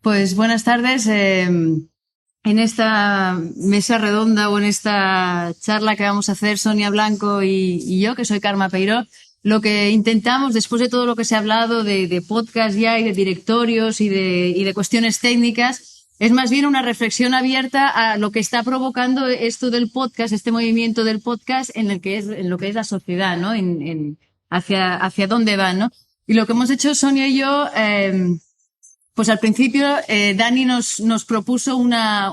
Pues buenas tardes. En esta mesa redonda o en esta charla que vamos a hacer Sonia Blanco y yo, que soy Carme Peiró, lo que intentamos, después de todo lo que se ha hablado de podcast ya y de directorios y de cuestiones técnicas, es más bien una reflexión abierta a lo que está provocando esto del podcast, este movimiento del podcast en lo que es la sociedad, ¿no? Hacia dónde va, ¿no? Y lo que hemos hecho Sonia y yo, pues al principio Dani nos propuso una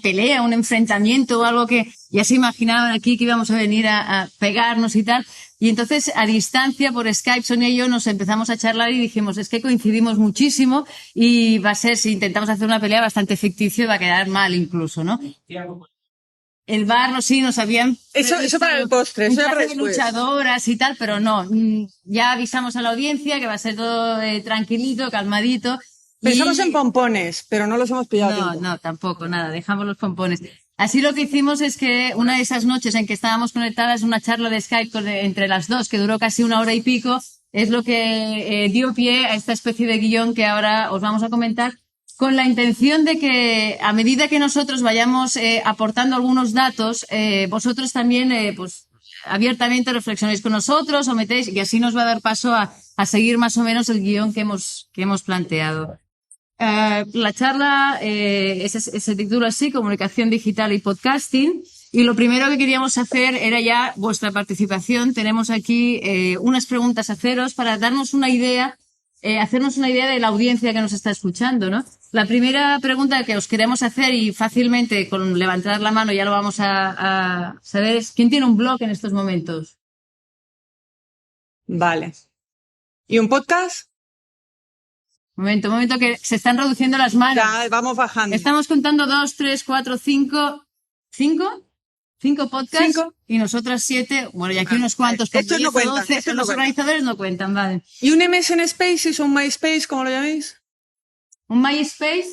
pelea, un enfrentamiento o algo que ya se imaginaban aquí que íbamos a venir a pegarnos y tal. Y entonces a distancia por Skype, Sonia y yo nos empezamos a charlar y dijimos, es que coincidimos muchísimo y va a ser, si intentamos hacer una pelea bastante ficticia, va a quedar mal incluso, ¿no? El bar, no, sí, nos habían... Eso para el postre, eso para de después. luchadoras y tal, pero no. Ya avisamos a la audiencia que va a ser todo tranquilito, calmadito. Pensamos en pompones, pero no los hemos pillado. No, tampoco, nada, dejamos los pompones. Así lo que hicimos es que una de esas noches en que estábamos conectadas, una charla de Skype entre las dos, que duró casi 1 hora y pico, es lo que dio pie a esta especie de guión que ahora os vamos a comentar, con la intención de que a medida que nosotros vayamos aportando algunos datos, vosotros también pues abiertamente reflexionéis con nosotros o metéis, y así nos va a dar paso a seguir más o menos el guión que hemos planteado. La charla se titula así, Comunicación Digital y Podcasting. Y lo primero que queríamos hacer era ya vuestra participación. Tenemos aquí unas preguntas a haceros para darnos una idea, hacernos una idea de la audiencia que nos está escuchando, ¿no? La primera pregunta que os queremos hacer, y fácilmente con levantar la mano ya lo vamos a saber, es ¿quién tiene un blog en estos momentos? Vale. ¿Y un podcast? Momento, que se están reduciendo las manos. Ya, vamos bajando. Estamos contando 2, 3, 4, 5... ¿Cinco podcasts? 5. Y nosotras 7. Bueno, y aquí unos cuantos. Estos no cuentan. 12, los organizadores no cuentan, vale. ¿Y un MSN Spaces o un MySpace, como lo llaméis? ¿Un MySpace?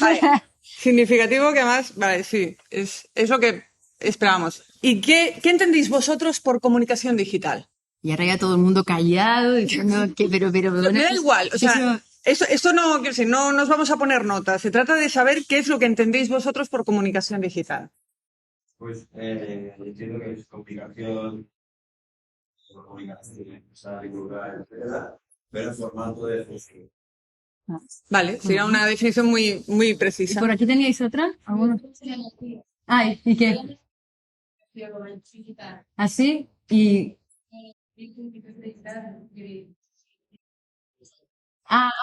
Vale. Significativo que además, vale, sí, es lo que esperábamos. ¿Y qué entendéis vosotros por comunicación digital? Y ahora ya todo el mundo callado, diciendo que, pero. Me da igual, o sea, esto no, quiero decir, no nos vamos a poner notas. Se trata de saber qué es lo que entendéis vosotros por comunicación digital. Pues entiendo que es comunicación, divulgar, etcétera, pero en formato de Facebook. Vale, sería una definición muy, muy precisa. ¿Y por aquí teníais otra? ¿Alguna? Ah, ¿y qué? ¿Así? Y...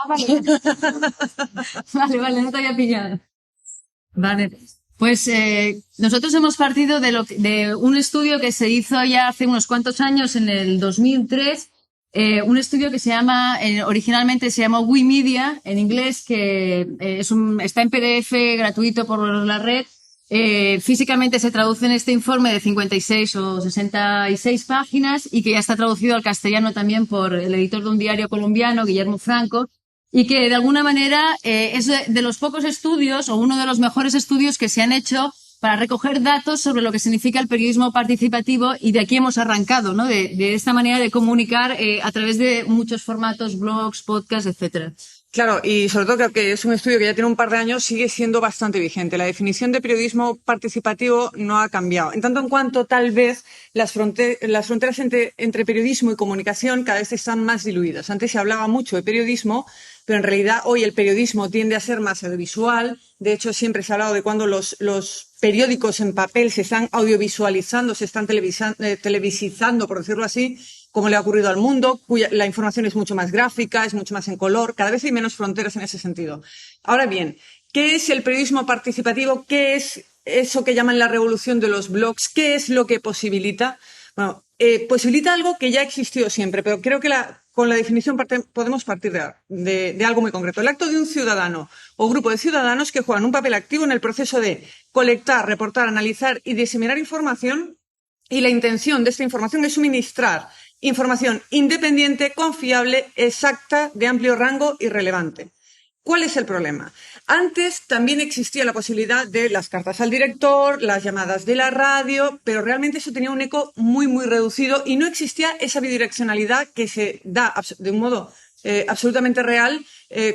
vale. Vale, no te había pillado. Vale. Pues nosotros hemos partido de un estudio que se hizo ya hace unos cuantos años, en el 2003, un estudio que se llama, originalmente se llamó Wikimedia, en inglés, que está en PDF gratuito por la red. Físicamente se traduce en este informe de 56 o 66 páginas y que ya está traducido al castellano también por el editor de un diario colombiano, Guillermo Franco, y que de alguna manera es de los pocos estudios o uno de los mejores estudios que se han hecho para recoger datos sobre lo que significa el periodismo participativo, y de aquí hemos arrancado, ¿no? De esta manera de comunicar a través de muchos formatos, blogs, podcasts, etcétera. Claro, y sobre todo creo que es un estudio que ya tiene un par de años, sigue siendo bastante vigente. La definición de periodismo participativo no ha cambiado. En tanto en cuanto tal vez las fronteras entre periodismo y comunicación cada vez están más diluidas. Antes se hablaba mucho de periodismo, pero en realidad hoy el periodismo tiende a ser más audiovisual. De hecho, siempre se ha hablado de cuando los periódicos en papel se están audiovisualizando, se están televisizando, por decirlo así, como le ha ocurrido al mundo, la información es mucho más gráfica, es mucho más en color, cada vez hay menos fronteras en ese sentido. Ahora bien, ¿qué es el periodismo participativo? ¿Qué es eso que llaman la revolución de los blogs? ¿Qué es lo que posibilita? Bueno, posibilita algo que ya ha existido siempre, pero creo que con la definición podemos partir de algo muy concreto. El acto de un ciudadano o grupo de ciudadanos que juegan un papel activo en el proceso de colectar, reportar, analizar y diseminar información, y la intención de esta información es suministrar información independiente, confiable, exacta, de amplio rango y relevante. ¿Cuál es el problema? Antes también existía la posibilidad de las cartas al director, las llamadas de la radio, pero realmente eso tenía un eco muy, muy reducido y no existía esa bidireccionalidad que se da de un modo absolutamente real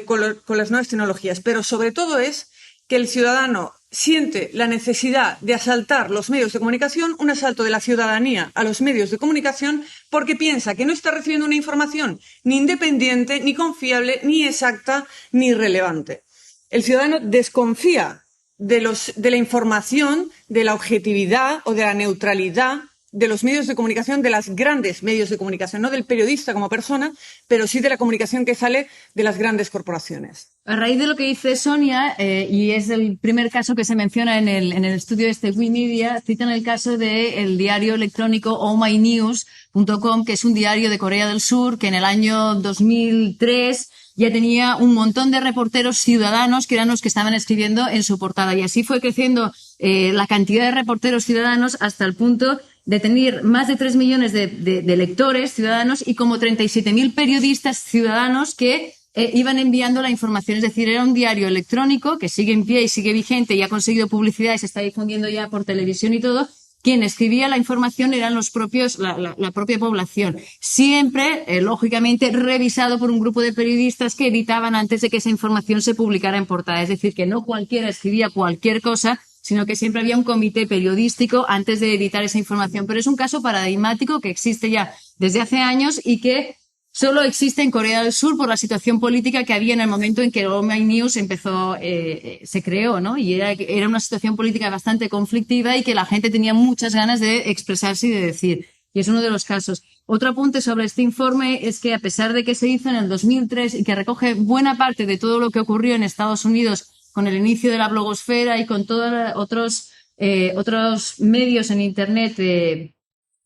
con las nuevas tecnologías. Pero sobre todo es que el ciudadano siente la necesidad de asaltar los medios de comunicación, un asalto de la ciudadanía a los medios de comunicación, porque piensa que no está recibiendo una información ni independiente, ni confiable, ni exacta, ni relevante. El ciudadano desconfía de la información, de la objetividad o de la neutralidad de los medios de comunicación, de los grandes medios de comunicación, no del periodista como persona, pero sí de la comunicación que sale de las grandes corporaciones. A raíz de lo que dice Sonia, y es el primer caso que se menciona en el estudio de este Wikimedia, citan el caso del diario electrónico ohmynews.com, que es un diario de Corea del Sur que en el año 2003 ya tenía un montón de reporteros ciudadanos que eran los que estaban escribiendo en su portada. Y así fue creciendo la cantidad de reporteros ciudadanos hasta el punto de tener más de 3 millones de lectores ciudadanos y como 37.000 periodistas ciudadanos que iban enviando la información. Es decir, era un diario electrónico que sigue en pie y sigue vigente y ha conseguido publicidad y se está difundiendo ya por televisión y todo. Quien escribía la información eran los propios, la propia población. Siempre, lógicamente, revisado por un grupo de periodistas que editaban antes de que esa información se publicara en portada. Es decir, que no cualquiera escribía cualquier cosa, sino que siempre había un comité periodístico antes de editar esa información. Pero es un caso paradigmático que existe ya desde hace años y que solo existe en Corea del Sur por la situación política que había en el momento en que All My News se creó, ¿no? Y era una situación política bastante conflictiva y que la gente tenía muchas ganas de expresarse y de decir. Y es uno de los casos. Otro apunte sobre este informe es que a pesar de que se hizo en el 2003 y que recoge buena parte de todo lo que ocurrió en Estados Unidos con el inicio de la blogosfera y con todos otros medios en Internet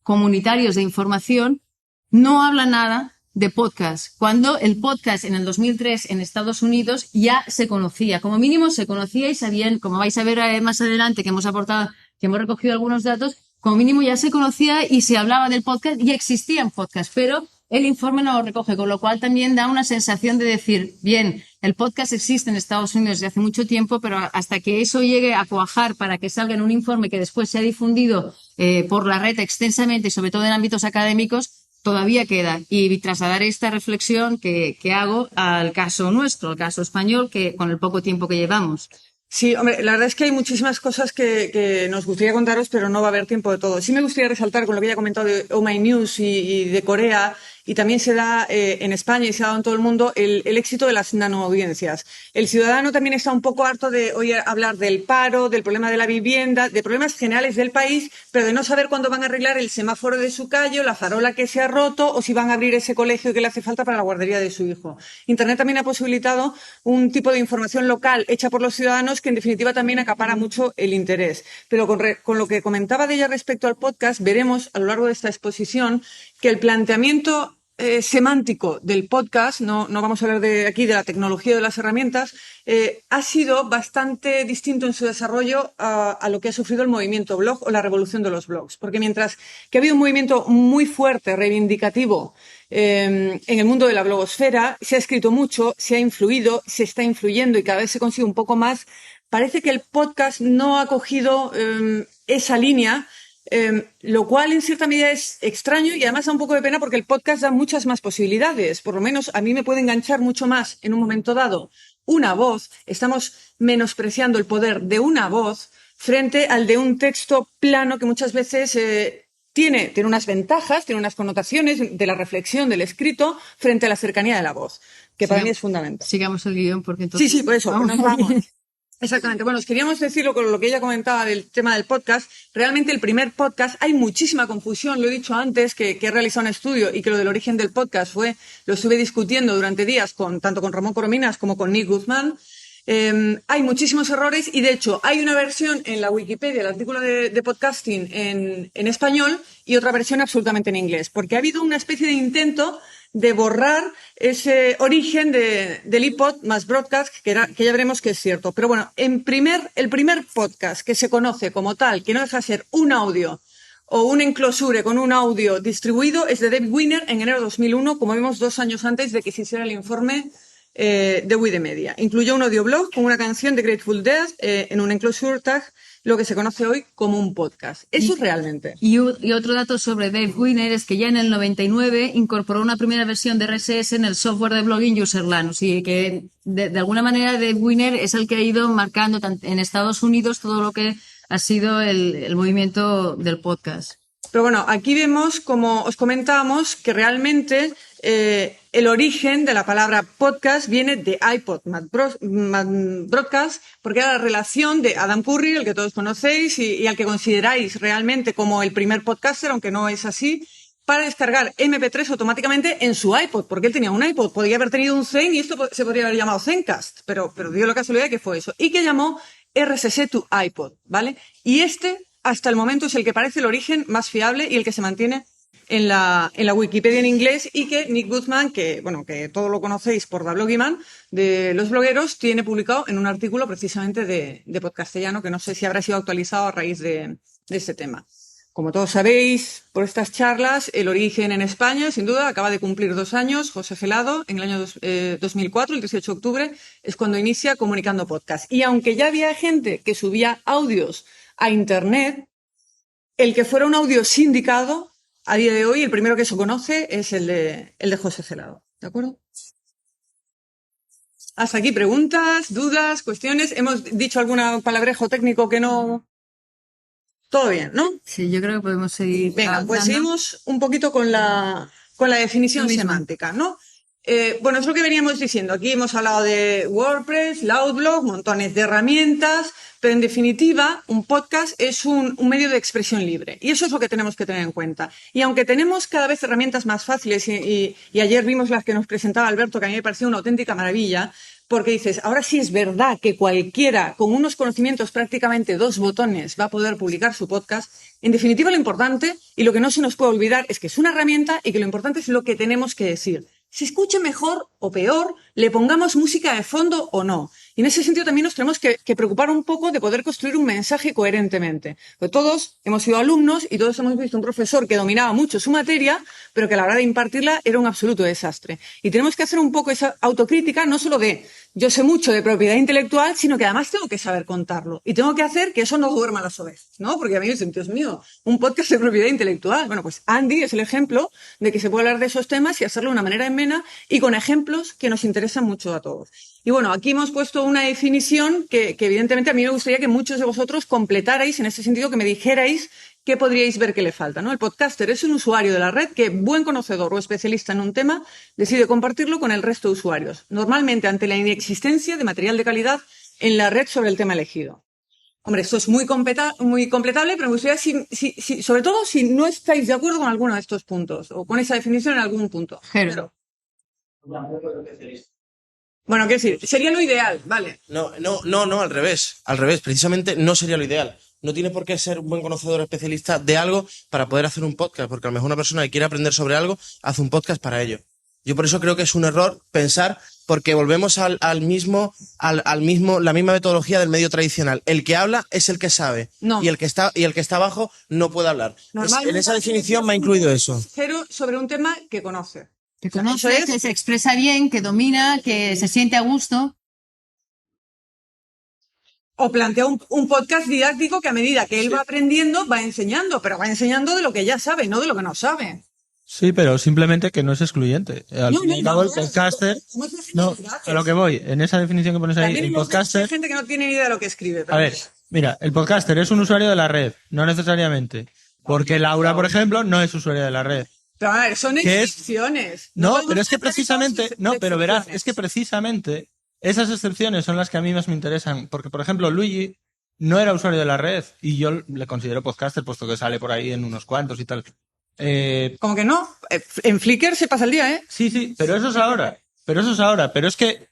comunitarios de información, no habla nada de podcast, cuando el podcast en el 2003 en Estados Unidos ya se conocía, como mínimo se conocía y sabían, como vais a ver más adelante que hemos recogido algunos datos, como mínimo ya se conocía y se hablaba del podcast y existían podcasts, pero el informe no lo recoge, con lo cual también da una sensación de decir, bien, el podcast existe en Estados Unidos desde hace mucho tiempo, pero hasta que eso llegue a cuajar para que salga en un informe que después sea difundido por la red extensamente y sobre todo en ámbitos académicos, todavía queda. Y trasladar esta reflexión que hago al caso nuestro, al caso español, que con el poco tiempo que llevamos. Sí, hombre, la verdad es que hay muchísimas cosas que nos gustaría contaros, pero no va a haber tiempo de todo. Sí me gustaría resaltar con lo que ya he comentado de Oh My News y de Corea, y también se da en España y se ha dado en todo el mundo el éxito de las nanoaudiencias. El ciudadano también está un poco harto de oír hablar del paro, del problema de la vivienda, de problemas generales del país, pero de no saber cuándo van a arreglar el semáforo de su calle, o la farola que se ha roto, o si van a abrir ese colegio que le hace falta para la guardería de su hijo. Internet también ha posibilitado un tipo de información local hecha por los ciudadanos que en definitiva también acapara mucho el interés. Pero con lo que comentaba de ella respecto al podcast, veremos a lo largo de esta exposición que el planteamiento semántico del podcast, no vamos a hablar aquí de la tecnología o de las herramientas, ha sido bastante distinto en su desarrollo a lo que ha sufrido el movimiento blog o la revolución de los blogs. Porque mientras que ha habido un movimiento muy fuerte, reivindicativo, en el mundo de la blogosfera, se ha escrito mucho, se ha influido, se está influyendo y cada vez se consigue un poco más, parece que el podcast no ha cogido esa línea, lo cual en cierta medida es extraño y además da un poco de pena porque el podcast da muchas más posibilidades. Por lo menos a mí me puede enganchar mucho más en un momento dado una voz. Estamos menospreciando el poder de una voz frente al de un texto plano que muchas veces tiene unas ventajas, tiene unas connotaciones de la reflexión, del escrito, frente a la cercanía de la voz, que para mí es fundamental. Sigamos el guión porque entonces... Sí, por eso, nos vamos. Exactamente. Bueno, os queríamos decirlo con lo que ella comentaba del tema del podcast. Realmente el primer podcast, hay muchísima confusión, lo he dicho antes, que he realizado un estudio y que lo del origen del podcast lo estuve discutiendo durante días tanto con Ramón Corominas como con Nick Guzmán. Hay muchísimos errores y, de hecho, hay una versión en la Wikipedia, el artículo de podcasting en español y otra versión absolutamente en inglés, porque ha habido una especie de intento de borrar ese origen del iPod más broadcast, que ya veremos que es cierto. Pero bueno, el primer podcast que se conoce como tal, que no deja de ser un audio o un enclosure con un audio distribuido, es de David Weiner en enero de 2001, como vimos 2 años antes de que se hiciera el informe de Wikimedia. Incluyó un audioblog con una canción de Grateful Dead en un enclosure tag lo que se conoce hoy como un podcast. Eso es realmente. Y otro dato sobre Dave Wiener es que ya en el 99 incorporó una primera versión de RSS en el software de blogging Userland. O sea, que de alguna manera Dave Wiener es el que ha ido marcando en Estados Unidos todo lo que ha sido el movimiento del podcast. Pero bueno, aquí vemos, como os comentábamos, que realmente el origen de la palabra podcast viene de iPod, Broadcast, porque era la relación de Adam Curry, el que todos conocéis y al que consideráis realmente como el primer podcaster, aunque no es así, para descargar MP3 automáticamente en su iPod, porque él tenía un iPod, podría haber tenido un Zen y esto se podría haber llamado Zencast, pero dio la casualidad que fue eso, y que llamó RSS to iPod, ¿vale? Y hasta el momento es el que parece el origen más fiable y el que se mantiene en la Wikipedia en inglés, y que Nick Guzman, que todos lo conocéis por The Bloggyman, de los blogueros, tiene publicado en un artículo precisamente de podcastellano, que no sé si habrá sido actualizado a raíz de este tema. Como todos sabéis, por estas charlas, el origen en España, sin duda, acaba de cumplir 2 años. José Gelado, en el año 2004, el 18 de octubre, es cuando inicia Comunicando Podcast. Y aunque ya había gente que subía audios a Internet, el que fuera un audio sindicado, a día de hoy, el primero que se conoce es el de José Gelado. ¿De acuerdo? Hasta aquí preguntas, dudas, cuestiones. ¿Hemos dicho algún palabrejo técnico que no...? Todo bien, ¿no? Sí, yo creo que podemos seguir. Venga, pues seguimos un poquito con la definición semántica, ¿no? Bueno, es lo que veníamos diciendo. Aquí hemos hablado de WordPress, Loudblog, montones de herramientas, pero en definitiva, un podcast es un medio de expresión libre. Y eso es lo que tenemos que tener en cuenta. Y aunque tenemos cada vez herramientas más fáciles, y ayer vimos las que nos presentaba Alberto, que a mí me pareció una auténtica maravilla, porque dices, ahora sí es verdad que cualquiera con unos conocimientos, prácticamente 2 botones, va a poder publicar su podcast. En definitiva, lo importante y lo que no se nos puede olvidar es que es una herramienta y que lo importante es lo que tenemos que decir. Se escuche mejor o peor, le pongamos música de fondo o no. Y en ese sentido también nos tenemos que preocupar un poco de poder construir un mensaje coherentemente. Porque todos hemos sido alumnos y todos hemos visto un profesor que dominaba mucho su materia, pero que a la hora de impartirla era un absoluto desastre. Y tenemos que hacer un poco esa autocrítica, no solo de yo sé mucho de propiedad intelectual, sino que además tengo que saber contarlo. Y tengo que hacer que eso no duerma a las ovejas, ¿no? Porque a mí me dicen, Dios mío, un podcast de propiedad intelectual. Bueno, pues Andy es el ejemplo de que se puede hablar de esos temas y hacerlo de una manera amena y con ejemplos que nos interesan mucho a todos. Y bueno, aquí hemos puesto una definición que evidentemente a mí me gustaría que muchos de vosotros completarais, en ese sentido, que me dijerais qué podríais ver que le falta, ¿no? El podcaster es un usuario de la red que, buen conocedor o especialista en un tema, decide compartirlo con el resto de usuarios, normalmente ante la inexistencia de material de calidad en la red sobre el tema elegido. Hombre, esto es muy completable, pero me gustaría, sobre todo, si no estáis de acuerdo con alguno de estos puntos o con esa definición en algún punto. Jero. Bueno, quiero decir, sería lo ideal, vale. No, al revés. Al revés, precisamente no sería lo ideal. No tiene por qué ser un buen conocedor especialista de algo para poder hacer un podcast, porque a lo mejor una persona que quiere aprender sobre algo hace un podcast para ello. Yo por eso creo que es un error pensar, porque volvemos la misma metodología del medio tradicional. El que habla es el que sabe. No. Y el que está abajo no puede hablar. En esa definición me ha incluido eso. Pero sobre un tema que conoce. Que conoce, que se expresa bien, que domina, que se siente a gusto. O plantea un podcast didáctico que a medida que él va aprendiendo, va enseñando, pero va enseñando de lo que ya sabe, no de lo que no sabe. Sí, pero simplemente que no es excluyente. Al fin y al cabo, el podcaster... No, a lo que voy, en esa definición que pones ahí, el podcaster... Hay gente que no tiene ni idea de lo que escribe. A ver, mira, el podcaster es un usuario de la red, no necesariamente. Porque Laura, por ejemplo, no es usuaria de la red. Pero a ver, son excepciones. No, pero es que precisamente... No, pero verás, es que precisamente esas excepciones son las que a mí más me interesan. Porque, por ejemplo, Luigi no era usuario de la red y yo le considero podcaster, puesto que sale por ahí en unos cuantos y tal. Como que no, en Flickr se pasa el día, ¿eh? Sí, pero eso es ahora. Pero es que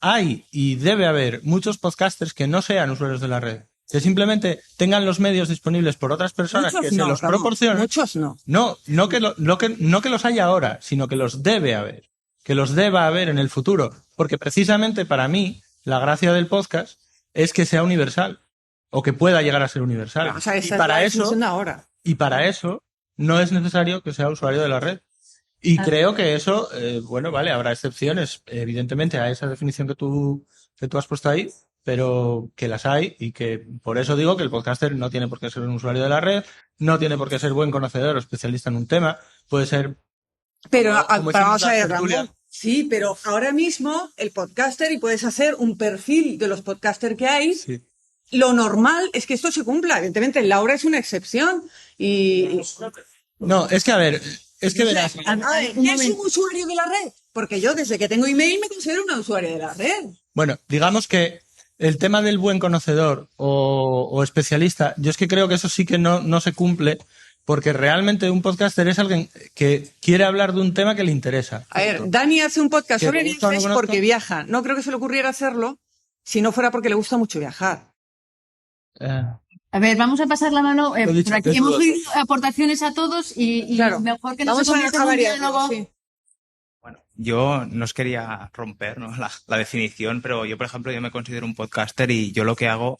hay y debe haber muchos podcasters que no sean usuarios de la red. Que simplemente tengan los medios disponibles por otras personas Muchos que se los proporcionen. Muchos no. No que los haya ahora, sino que los debe haber. Que los deba haber en el futuro. Porque precisamente para mí, la gracia del podcast es que sea universal. O que pueda llegar a ser universal. O sea, esa es la definición de ahora. Y para eso no es necesario que sea usuario de la red. Y creo que eso, bueno, vale, habrá excepciones, evidentemente, a esa definición que tú has puesto ahí, pero que las hay y que por eso digo que el podcaster no tiene por qué ser un usuario de la red, no tiene por qué ser buen conocedor o especialista en un tema, puede ser... Pero, como pero hicimos vamos a las ver, tertulias. Ramón. Sí, pero ahora mismo el podcaster, y puedes hacer un perfil de los podcasters que hay. Sí. Lo normal es que esto se cumpla. Evidentemente, Laura es una excepción. Y No, es que a ver, es que verás... ¿qué es un usuario de la red? Porque yo, desde que tengo email, me considero una usuaria de la red. Bueno, digamos que el tema del buen conocedor o especialista, yo es que creo que eso sí que no se cumple, porque realmente un podcaster es alguien que quiere hablar de un tema que le interesa. A ver, Dani hace un podcast Que sobre me gusta o no viajes conozco. porque viaja. No creo que se le ocurriera hacerlo si no fuera porque le gusta mucho viajar. A ver, vamos a pasar la mano. Lo he dicho, Por aquí es hemos dudoso. oído aportaciones a todos y Claro. mejor que no Vamos se a convierta en un variar, diálogo. sí. Bueno, yo no os quería romper, ¿no? la definición, pero yo, por ejemplo, yo me considero un podcaster y yo lo que hago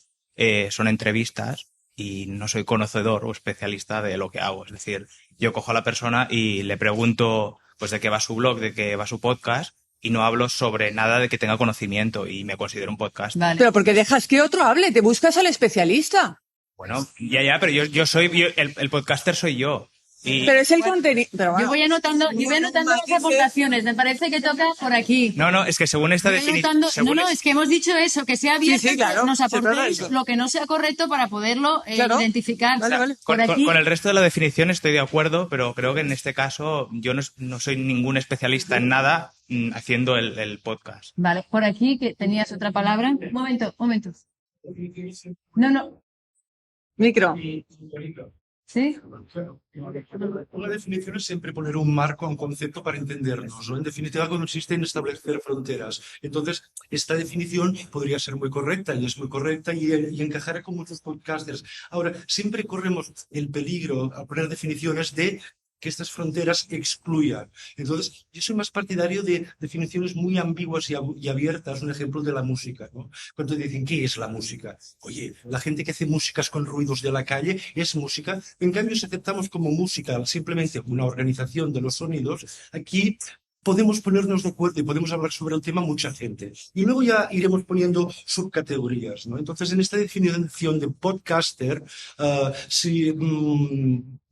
son entrevistas y no soy conocedor o especialista de lo que hago. Es decir, yo cojo a la persona y le pregunto pues de qué va su blog, de qué va su podcast y no hablo sobre nada de que tenga conocimiento y me considero un podcaster. Vale. Pero porque dejas que otro hable, te buscas al especialista. Bueno, ya, pero el podcaster soy yo. Y, Pero es el contenido. Pero Yo bueno. voy anotando las aportaciones. Me parece que toca por aquí. no, es que según esta Voy definición... anotando- No, es que hemos dicho eso, que sea abierto, Sí, sí, claro. que nos Se trata de aportéis eso. lo que no sea correcto para poderlo Claro. identificar. Vale, vale. Por aquí, Con el resto de la definición estoy de acuerdo, pero creo que en este caso yo no soy ningún especialista en nada haciendo el podcast. Vale, por aquí que tenías otra palabra. Un momento. No. Micro. ¿Sí? Una definición es siempre poner un marco a un concepto para entendernos, ¿no? En definitiva, consiste en establecer fronteras. Entonces, esta definición podría ser muy correcta y es muy correcta y encajará con muchos podcasters. Ahora, siempre corremos el peligro a poner definiciones de que estas fronteras excluyan. Entonces, yo soy más partidario de definiciones muy ambiguas y abiertas, un ejemplo de la música, ¿no? Cuando dicen, ¿qué es la música? Oye, la gente que hace músicas con ruidos de la calle es música. En cambio, si aceptamos como música simplemente una organización de los sonidos, aquí podemos ponernos de acuerdo y podemos hablar sobre el tema mucha gente. Y luego ya iremos poniendo subcategorías, ¿no? Entonces, en esta definición de podcaster, si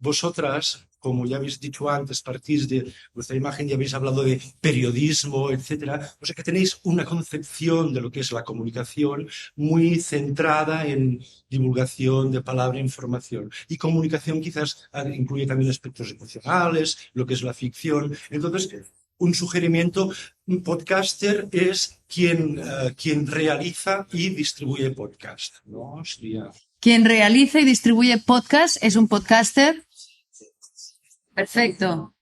vosotras, como ya habéis dicho antes, partís de vuestra imagen y habéis hablado de periodismo, etcétera, o sea que tenéis una concepción de lo que es la comunicación muy centrada en divulgación de palabra e información. Y comunicación quizás incluye también aspectos emocionales, lo que es la ficción. Entonces, un sugerimiento, un podcaster es quien realiza y distribuye podcast, ¿no? Sería... Quien realiza y distribuye podcast es un podcaster. Perfecto.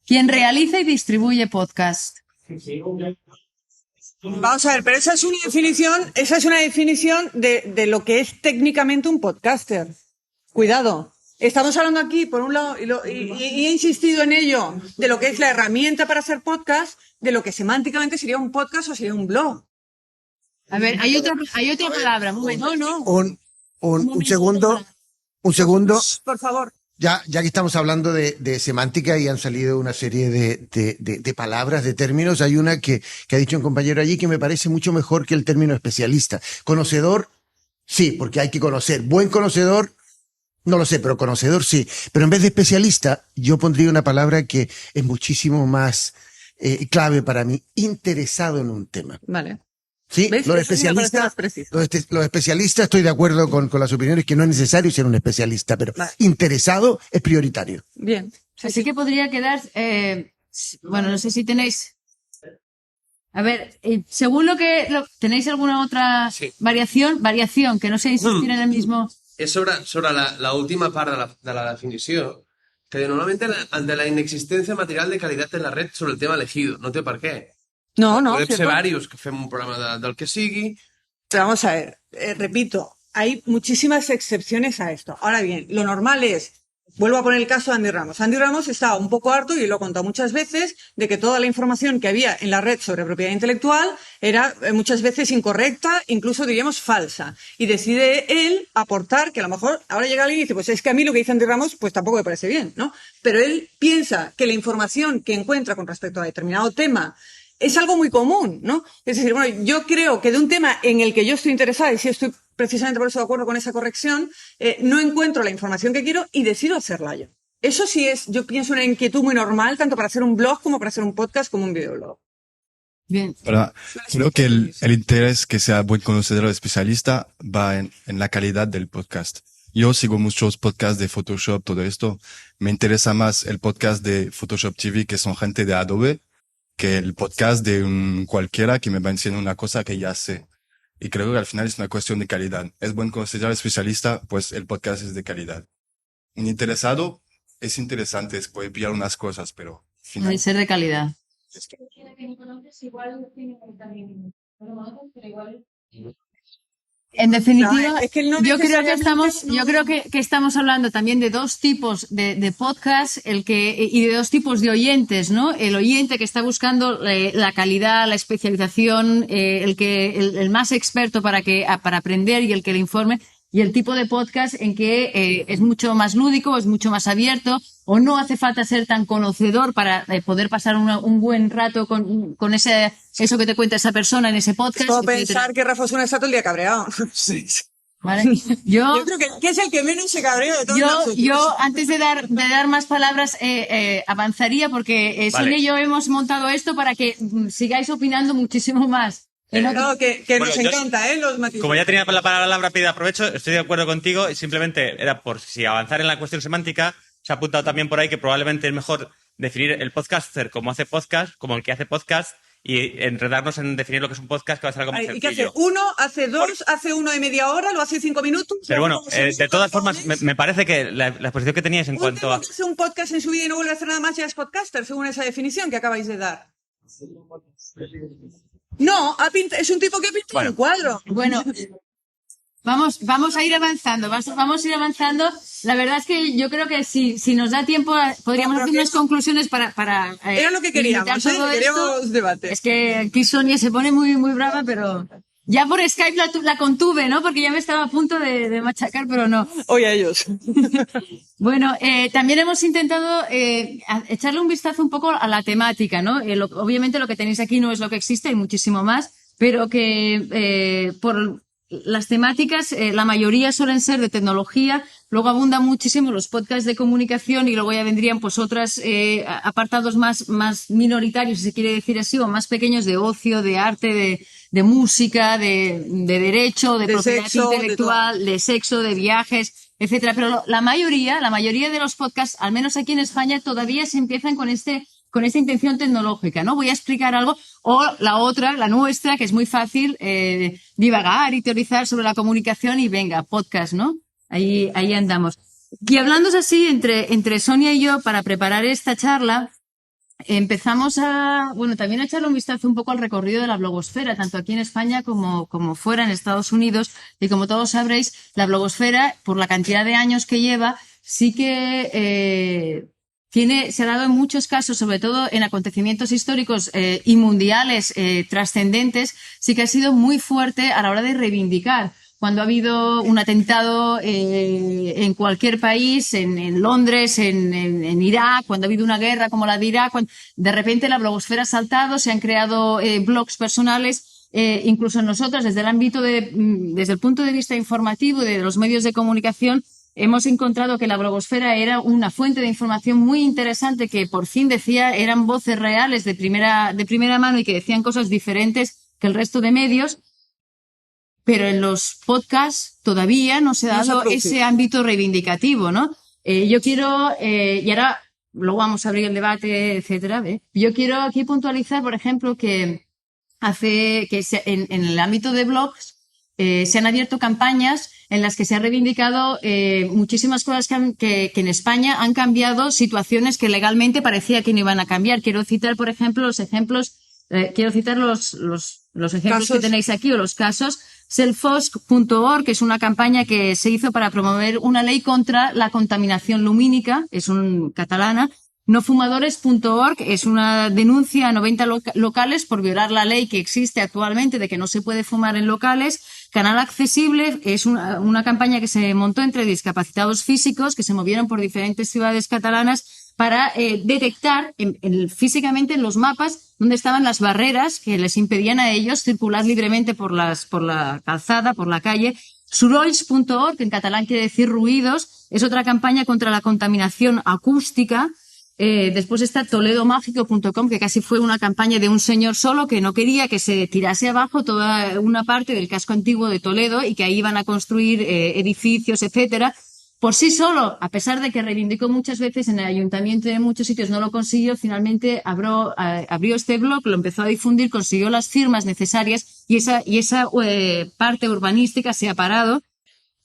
Quien realiza y distribuye podcast. Vamos a ver, pero esa es una definición de lo que es técnicamente un podcaster. Cuidado. Estamos hablando aquí, por un lado, y he insistido en ello, de lo que es la herramienta para hacer podcast, de lo que semánticamente sería un podcast o sería un blog. A ver, hay otra palabra. Un momento. No. Un segundo. Por favor. Ya que estamos hablando de semántica y han salido una serie de palabras, de términos, hay una que ha dicho un compañero allí que me parece mucho mejor que el término especialista. Conocedor, sí, porque hay que conocer. Buen conocedor, no lo sé, pero conocedor sí. Pero en vez de especialista, yo pondría una palabra que es muchísimo más clave para mí, interesado en un tema. Vale. ¿Sí? ¿Ves? Los Eso sí me parece especialistas, más preciso. los especialistas, estoy de acuerdo con las opiniones que no es necesario ser un especialista, pero Vale. interesado es prioritario. Bien. Así que podría quedar, bueno, no sé si tenéis, a ver, según ¿tenéis alguna otra variación, que no sea insistir en el mismo? És sobre la última part de la definició, que normalment ante la inexistència material de qualitat en la red sobre el tema elegido. No té per què. No, Podem ser cierto. varios que fem un programa del que sigui. Pero vamos a ver, repito, hay muchísimas excepciones a esto. Ahora bien, lo normal es, vuelvo a poner el caso de Andy Ramos. Andy Ramos estaba un poco harto, y lo he contado muchas veces, de que toda la información que había en la red sobre propiedad intelectual era muchas veces incorrecta, incluso diríamos falsa. Y decide él aportar, que a lo mejor ahora llega alguien y dice, pues es que a mí lo que dice Andy Ramos, pues tampoco me parece bien, ¿no? Pero él piensa que la información que encuentra con respecto a determinado tema es algo muy común, ¿no? Es decir, bueno, yo creo que de un tema en el que yo estoy interesada, y sí estoy precisamente por eso de acuerdo con esa corrección, no encuentro la información que quiero y decido hacerla yo. Eso sí es, yo pienso, una inquietud muy normal, tanto para hacer un blog como para hacer un podcast como un videoblog. Bien. Creo que el interés que sea buen conocedor o especialista va en la calidad del podcast. Yo sigo muchos podcasts de Photoshop, todo esto. Me interesa más el podcast de Photoshop TV, que son gente de Adobe, que el podcast de un cualquiera que me va enseñando una cosa que ya sé. Y creo que al final es una cuestión de calidad. Es buen conocedor especialista, pues el podcast es de calidad. Un interesado es interesante, puede pillar unas cosas, pero al final... Hay ser de calidad. En definitiva, No, es que no yo creo que necesariamente estamos hablando también de dos tipos de podcast, y de dos tipos de oyentes, ¿no? El oyente que está buscando la calidad, la especialización, el más experto para aprender y el que le informe, y el tipo de podcast en que es mucho más lúdico, es mucho más abierto, o no hace falta ser tan conocedor para poder pasar un buen rato con eso que te cuenta esa persona en ese podcast. Es como etcétera. pensar que Rafa Osuna está todo el día cabreado. Sí. ¿Vale? Yo creo que es el que menos se cabrea de todos nosotros. Yo antes de dar más palabras, avanzaría porque Sonia y yo hemos montado esto para que sigáis opinando muchísimo más. No, que Bueno, nos encanta, los matices. Como ya tenía la palabra pedida, aprovecho, estoy de acuerdo contigo y simplemente era por si avanzar en la cuestión semántica, se ha apuntado también por ahí que probablemente es mejor definir el podcaster como hace podcast, como el que hace podcast, y enredarnos en definir lo que es un podcast, que va a ser algo más ¿Y qué hace? sencillo. ¿Uno? ¿Hace dos? ¿Hace uno de media hora? ¿Lo hace 5 minutos? Pero bueno, de todas formas, me parece que la exposición que teníais en cuanto a... que hace un podcast en su vida y no vuelve a hacer nada más ya es podcaster, según esa definición que acabáis de dar. No, es un tipo que pinta un cuadro. Bueno, vamos a ir avanzando, vamos a ir avanzando. La verdad es que yo creo que si nos da tiempo podríamos hacer unas conclusiones para era lo que queríamos, limitar todo queríamos esto. debate. Es que aquí Sonia se pone muy muy brava, pero ya por Skype la contuve, ¿no? Porque ya me estaba a punto de machacar, pero no. Oye a ellos. Bueno, también hemos intentado echarle un vistazo un poco a la temática, ¿no? Obviamente lo que tenéis aquí no es lo que existe, hay muchísimo más, pero que por las temáticas, la mayoría suelen ser de tecnología, luego abundan muchísimo los podcasts de comunicación y luego ya vendrían pues otros apartados más minoritarios, si se quiere decir así, o más pequeños de ocio, de arte, de música, de derecho, de propiedad sexo, intelectual, de sexo, de viajes, etcétera. Pero la mayoría de los podcasts, al menos aquí en España, todavía se empiezan con esta intención tecnológica, ¿no? Voy a explicar algo. O la otra, la nuestra, que es muy fácil, divagar y teorizar sobre la comunicación y venga, podcast, ¿no? Ahí andamos. Y hablando así entre Sonia y yo para preparar esta charla, empezamos también a echarle un vistazo un poco al recorrido de la blogosfera, tanto aquí en España como fuera en Estados Unidos. Y como todos sabréis, la blogosfera, por la cantidad de años que lleva, sí que se ha dado en muchos casos, sobre todo en acontecimientos históricos y mundiales trascendentes, sí que ha sido muy fuerte a la hora de reivindicar. Cuando ha habido un atentado en cualquier país, en Londres, en Irak, cuando ha habido una guerra como la de Irak, de repente la blogosfera ha saltado, se han creado blogs personales, incluso nosotros desde el punto de vista informativo de los medios de comunicación, hemos encontrado que la blogosfera era una fuente de información muy interesante que por fin eran voces reales de primera mano y que decían cosas diferentes que el resto de medios. Pero en los podcasts todavía no se ha dado ese ámbito reivindicativo, ¿no? Yo quiero, y ahora luego vamos a abrir el debate, etcétera, ¿ve? Yo quiero aquí puntualizar, por ejemplo, que en el ámbito de blogs se han abierto campañas en las que se ha reivindicado muchísimas cosas que en España han cambiado situaciones que legalmente parecía que no iban a cambiar. Quiero citar, por ejemplo, los ejemplos que tenéis aquí o los casos. Selfosc.org, que es una campaña que se hizo para promover una ley contra la contaminación lumínica, es catalana. Nofumadores.org es una denuncia a 90 locales por violar la ley que existe actualmente de que no se puede fumar en locales. Canal Accesible es una campaña que se montó entre discapacitados físicos que se movieron por diferentes ciudades catalanas para detectar físicamente en los mapas dónde estaban las barreras que les impedían a ellos circular libremente por la calzada, por la calle. Sorolls.org, que en catalán quiere decir ruidos, es otra campaña contra la contaminación acústica. Después está toledomágico.com, que casi fue una campaña de un señor solo que no quería que se tirase abajo toda una parte del casco antiguo de Toledo y que ahí iban a construir edificios, etcétera. Por sí solo, a pesar de que reivindicó muchas veces en el ayuntamiento y en muchos sitios no lo consiguió, finalmente abrió este blog, lo empezó a difundir, consiguió las firmas necesarias y esa parte urbanística se ha parado.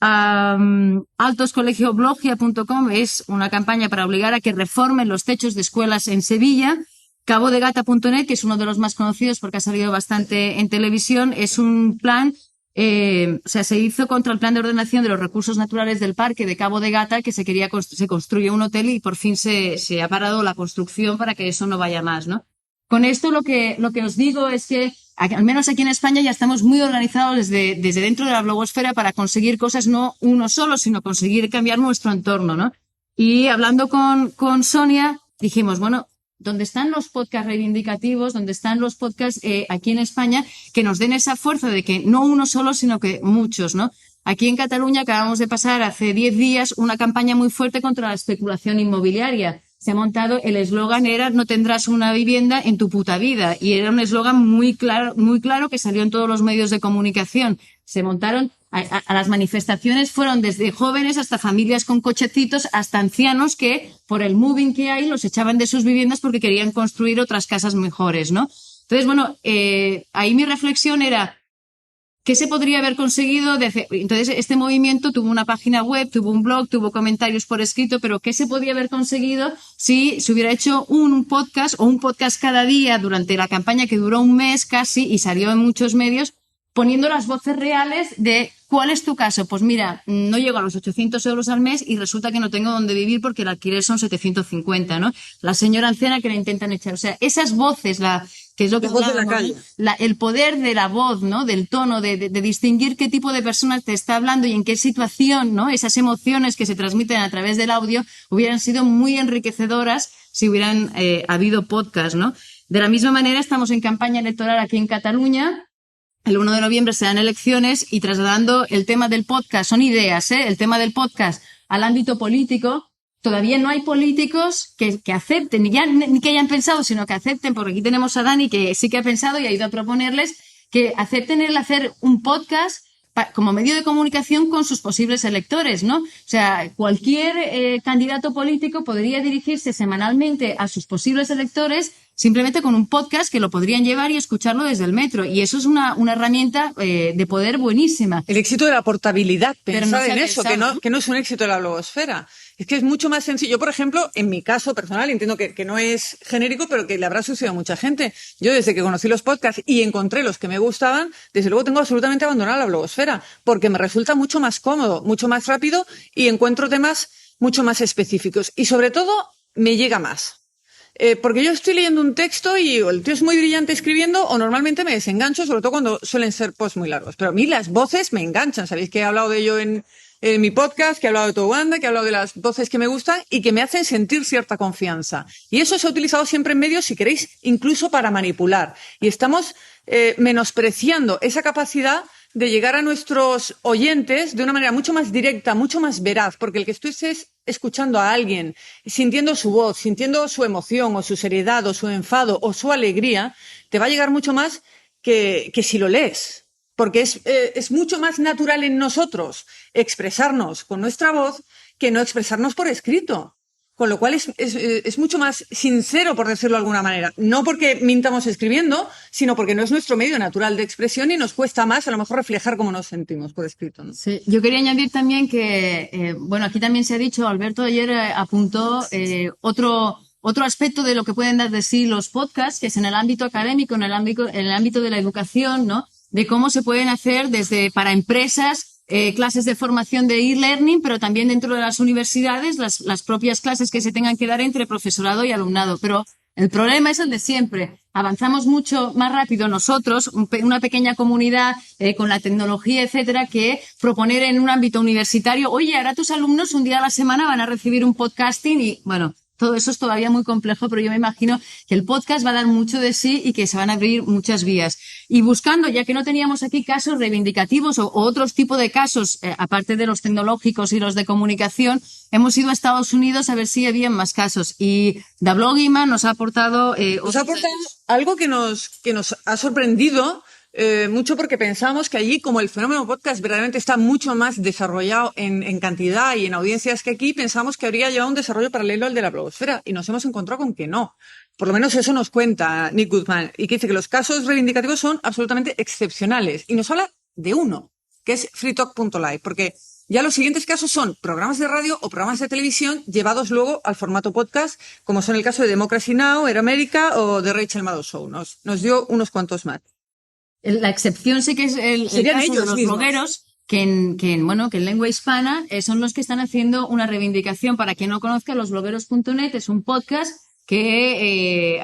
Altoscolegioblogia.com es una campaña para obligar a que reformen los techos de escuelas en Sevilla. Cabodegata.net, que es uno de los más conocidos porque ha salido bastante en televisión, es un plan, se hizo contra el plan de ordenación de los recursos naturales del parque de Cabo de Gata, que se construye un hotel y por fin se ha parado la construcción para que eso no vaya más, ¿no? Con esto lo que os digo es que al menos aquí en España ya estamos muy organizados desde dentro de la blogosfera para conseguir cosas no uno solo, sino conseguir cambiar nuestro entorno, ¿no? Y hablando con Sonia, dijimos, bueno, ¿dónde están los podcasts reivindicativos? ¿Dónde están los podcasts aquí en España que nos den esa fuerza de que no uno solo, sino que muchos, ¿no? Aquí en Cataluña acabamos de pasar hace 10 días una campaña muy fuerte contra la especulación inmobiliaria. Se ha montado, el eslogan era no tendrás una vivienda en tu puta vida, y era un eslogan muy claro que salió en todos los medios de comunicación. Se montaron a las manifestaciones, fueron desde jóvenes hasta familias con cochecitos hasta ancianos que por el moving que hay los echaban de sus viviendas porque querían construir otras casas mejores, ¿no? Entonces, bueno, ahí mi reflexión era ¿qué se podría haber conseguido? Entonces, este movimiento tuvo una página web, tuvo un blog, tuvo comentarios por escrito, pero ¿qué se podría haber conseguido si se hubiera hecho un podcast o un podcast cada día durante la campaña que duró un mes casi y salió en muchos medios, poniendo las voces reales de ¿cuál es tu caso? Pues mira, no llego a los 800 euros al mes y resulta que no tengo dónde vivir porque el alquiler son 750, ¿no? La señora anciana que la intentan echar. O sea, esas voces, que es lo que voz de la calle. El poder de la voz, ¿no? Del tono, de distinguir qué tipo de persona te está hablando y en qué situación, ¿no? Esas emociones que se transmiten a través del audio hubieran sido muy enriquecedoras si hubieran habido podcast, ¿no? De la misma manera, estamos en campaña electoral aquí en Cataluña. El 1 de noviembre se dan elecciones y trasladando el tema del podcast, son ideas, el tema del podcast al ámbito político. Todavía no hay políticos que acepten, ya ni que hayan pensado, sino que acepten, porque aquí tenemos a Dani que sí que ha pensado y ha ido a proponerles que acepten el hacer un podcast como medio de comunicación con sus posibles electores, ¿no? O sea, cualquier candidato político podría dirigirse semanalmente a sus posibles electores simplemente con un podcast que lo podrían llevar y escucharlo desde el metro. Y eso es una herramienta de poder buenísima. El éxito de la portabilidad, Pero no pensad se ha en eso, pensado, que no es un éxito de la blogosfera. Es que es mucho más sencillo. Yo, por ejemplo, en mi caso personal, entiendo que no es genérico, pero que le habrá sucedido a mucha gente. Yo, desde que conocí los podcasts y encontré los que me gustaban, desde luego tengo absolutamente abandonada la blogosfera, porque me resulta mucho más cómodo, mucho más rápido y encuentro temas mucho más específicos. Y sobre todo, me llega más. Porque yo estoy leyendo un texto y el tío es muy brillante escribiendo o normalmente me desengancho, sobre todo cuando suelen ser posts muy largos. Pero a mí las voces me enganchan. Sabéis que he hablado de ello en mi podcast, que he hablado de Tobanda, que he hablado de las voces que me gustan y que me hacen sentir cierta confianza. Y eso se ha utilizado siempre en medios, si queréis, incluso para manipular. Y estamos menospreciando esa capacidad de llegar a nuestros oyentes de una manera mucho más directa, mucho más veraz, porque el que tú estés escuchando a alguien, sintiendo su voz, sintiendo su emoción o su seriedad o su enfado o su alegría, te va a llegar mucho más que si lo lees, porque es mucho más natural en nosotros expresarnos con nuestra voz que no expresarnos por escrito. Con lo cual es mucho más sincero, por decirlo de alguna manera. No porque mintamos escribiendo, sino porque no es nuestro medio natural de expresión y nos cuesta más a lo mejor reflejar cómo nos sentimos por escrito, ¿no? Sí, yo quería añadir también que, bueno, aquí también se ha dicho, Alberto ayer apuntó otro aspecto de lo que pueden dar de sí los podcasts, que es en el ámbito académico, en el ámbito de la educación, ¿no? De cómo se pueden hacer desde para empresas, clases de formación de e-learning, pero también dentro de las universidades, las propias clases que se tengan que dar entre profesorado y alumnado. Pero el problema es el de siempre. Avanzamos mucho más rápido nosotros, una pequeña comunidad con la tecnología, etcétera, que proponer en un ámbito universitario, oye, ahora tus alumnos un día a la semana van a recibir un podcasting y, bueno, todo eso es todavía muy complejo, pero yo me imagino que el podcast va a dar mucho de sí y que se van a abrir muchas vías. Y buscando, ya que no teníamos aquí casos reivindicativos o otros tipos de casos, aparte de los tecnológicos y los de comunicación, hemos ido a Estados Unidos a ver si había más casos. Y Da Bloggingman nos ha aportado... Nos ha aportado algo que nos ha sorprendido mucho, porque pensamos que allí, como el fenómeno podcast verdaderamente está mucho más desarrollado en cantidad y en audiencias que aquí, pensamos que habría ya un desarrollo paralelo al de la blogosfera, y nos hemos encontrado con que no. Por lo menos eso nos cuenta Nick Goodman, y que dice que los casos reivindicativos son absolutamente excepcionales. Y nos habla de uno, que es freetalk.live, porque ya los siguientes casos son programas de radio o programas de televisión llevados luego al formato podcast, como son el caso de Democracy Now!, Air America o de Rachel Maddow Show. Nos dio unos cuantos más. La excepción sí que es el caso de los blogueros, que en lengua hispana son los que están haciendo una reivindicación. Para quien no conozca, losblogueros.net es un podcast que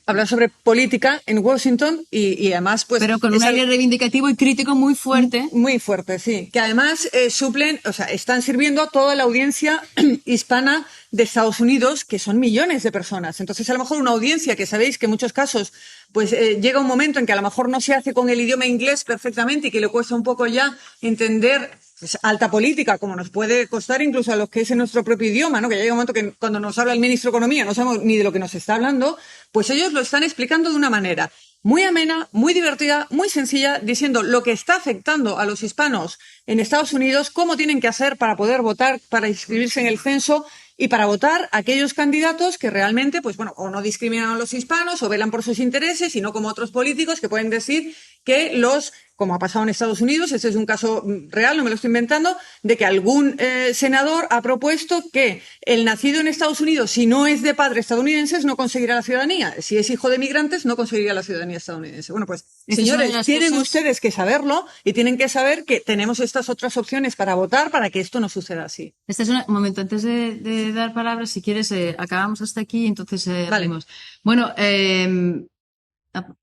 habla sobre política en Washington y además pues, pero con un aire reivindicativo y crítico muy fuerte. Muy fuerte, sí. Que además suplen, o sea, están sirviendo a toda la audiencia hispana de Estados Unidos, que son millones de personas. Entonces, a lo mejor una audiencia que sabéis que en muchos casos pues llega un momento en que a lo mejor no se hace con el idioma inglés perfectamente y que le cuesta un poco ya entender pues, alta política, como nos puede costar incluso a los que es en nuestro propio idioma, ¿no? Que llega un momento que cuando nos habla el ministro de Economía no sabemos ni de lo que nos está hablando, pues ellos lo están explicando de una manera muy amena, muy divertida, muy sencilla, diciendo lo que está afectando a los hispanos en Estados Unidos, cómo tienen que hacer para poder votar, para inscribirse en el censo y para votar a aquellos candidatos que realmente, pues bueno, o no discriminan a los hispanos o velan por sus intereses, y no como otros políticos que pueden decir que como ha pasado en Estados Unidos, este es un caso real, no me lo estoy inventando, de que algún senador ha propuesto que el nacido en Estados Unidos, si no es de padres estadounidenses, no conseguirá la ciudadanía. Si es hijo de migrantes, no conseguiría la ciudadanía estadounidense. Bueno, pues, señores, tienen ustedes que saberlo y tienen que saber que tenemos estas otras opciones para votar para que esto no suceda así. Este es un momento, antes de dar palabras, si quieres, acabamos hasta aquí y entonces vale. Abrimos. Bueno,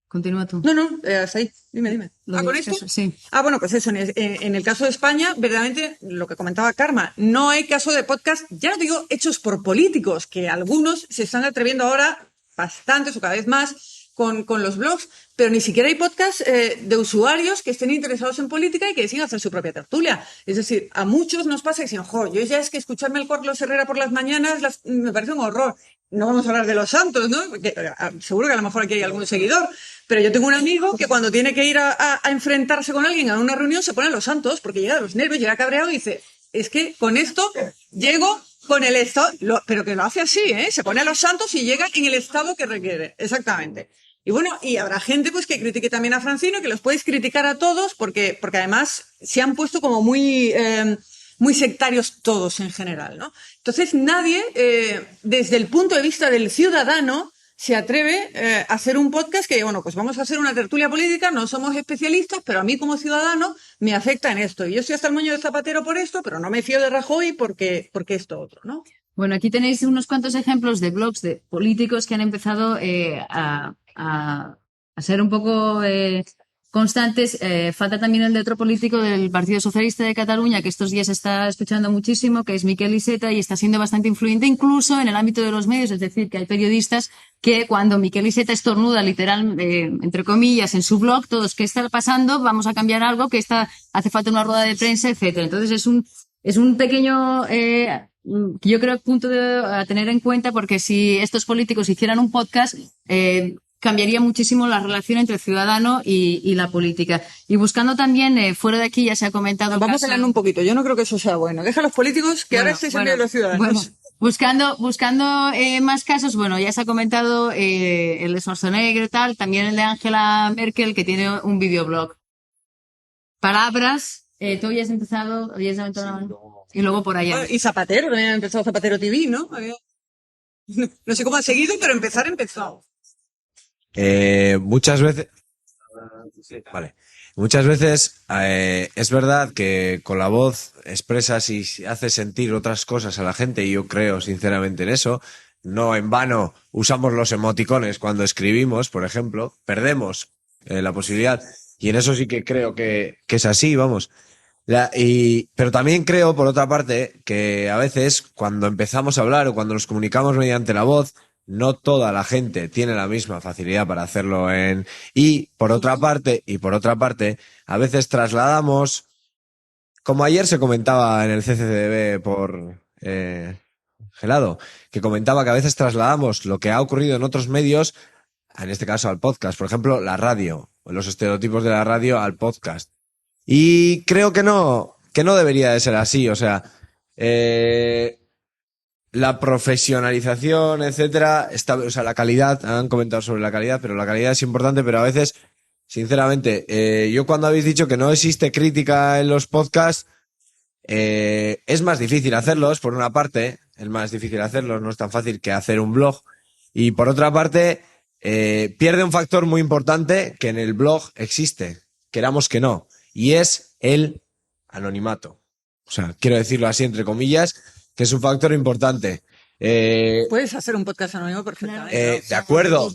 continúa tú. No, hasta ahí. Dime. ¿Con esto? Sí. Bueno, pues eso, en el caso de España, verdaderamente, lo que comentaba Karma, no hay caso de podcast, ya no digo hechos por políticos, que algunos se están atreviendo ahora, bastantes o cada vez más, con los blogs, pero ni siquiera hay podcast de usuarios que estén interesados en política y que deciden hacer su propia tertulia. Es decir, a muchos nos pasa que dicen, yo ya es que escucharme al Carlos Herrera por las mañanas me parece un horror. No vamos a hablar de los santos, ¿no? Porque, seguro que a lo mejor aquí hay algún seguidor, pero yo tengo un amigo que cuando tiene que ir a enfrentarse con alguien a una reunión se pone a los santos, porque llega de los nervios, llega cabreado y dice, es que con esto llego con el estado, pero que lo hace así, se pone a los santos y llega en el estado que requiere, exactamente. Y bueno, y habrá gente pues que critique también a Francino, que los podéis criticar a todos, porque además se han puesto como muy sectarios todos en general, ¿no? Entonces nadie, desde el punto de vista del ciudadano, se atreve a hacer un podcast que, bueno, pues vamos a hacer una tertulia política, no somos especialistas, pero a mí como ciudadano me afecta en esto. Y yo estoy hasta el moño de Zapatero por esto, pero no me fío de Rajoy porque esto otro, ¿no? Bueno, aquí tenéis unos cuantos ejemplos de blogs de políticos que han empezado a ser un poco constantes. Falta también el de otro político del Partido Socialista de Cataluña, que estos días se está escuchando muchísimo, que es Miquel Iceta, y está siendo bastante influyente incluso en el ámbito de los medios. Es decir, que hay periodistas que cuando Miquel Iceta estornuda literal, entre comillas, en su blog, todos, ¿qué está pasando? Vamos a cambiar algo, hace falta una rueda de prensa, etcétera. Entonces es un pequeño, yo creo, punto a tener en cuenta, porque si estos políticos hicieran un podcast, cambiaría muchísimo la relación entre el ciudadano y la política. Y buscando también, fuera de aquí ya se ha comentado... Vamos hablando un poquito, yo no creo que eso sea bueno. Deja a los políticos que ahora estáis en medio de los ciudadanos. Bueno, buscando más casos, bueno, ya se ha comentado el de Schwarzenegger y tal, también el de Angela Merkel, que tiene un videoblog. Palabras, tú habías empezado y luego por allá. Y Zapatero, también ha empezado Zapatero TV, ¿no? No sé cómo ha seguido, pero empezó. Muchas veces es verdad que con la voz expresas y haces sentir otras cosas a la gente, y yo creo sinceramente en eso. No en vano usamos los emoticones cuando escribimos, por ejemplo, perdemos la posibilidad, y en eso sí que creo que es así, vamos. Pero también creo, por otra parte, que a veces cuando empezamos a hablar o cuando nos comunicamos mediante la voz, no toda la gente tiene la misma facilidad para hacerlo y por otra parte, a veces trasladamos, como ayer se comentaba en el CCCB por Gelado, que comentaba que a veces trasladamos lo que ha ocurrido en otros medios, en este caso al podcast, por ejemplo, la radio, los estereotipos de la radio al podcast. Y creo que no debería de ser así, o sea, la profesionalización, etcétera, o sea, la calidad, han comentado sobre la calidad, pero la calidad es importante, pero a veces, sinceramente, yo cuando habéis dicho que no existe crítica en los podcasts, es más difícil hacerlos, por una parte, es más difícil hacerlos, no es tan fácil que hacer un blog, y por otra parte, pierde un factor muy importante que en el blog existe, queramos que no, y es el anonimato. O sea, quiero decirlo así entre comillas, que es un factor importante. Puedes hacer un podcast anónimo perfectamente. De acuerdo.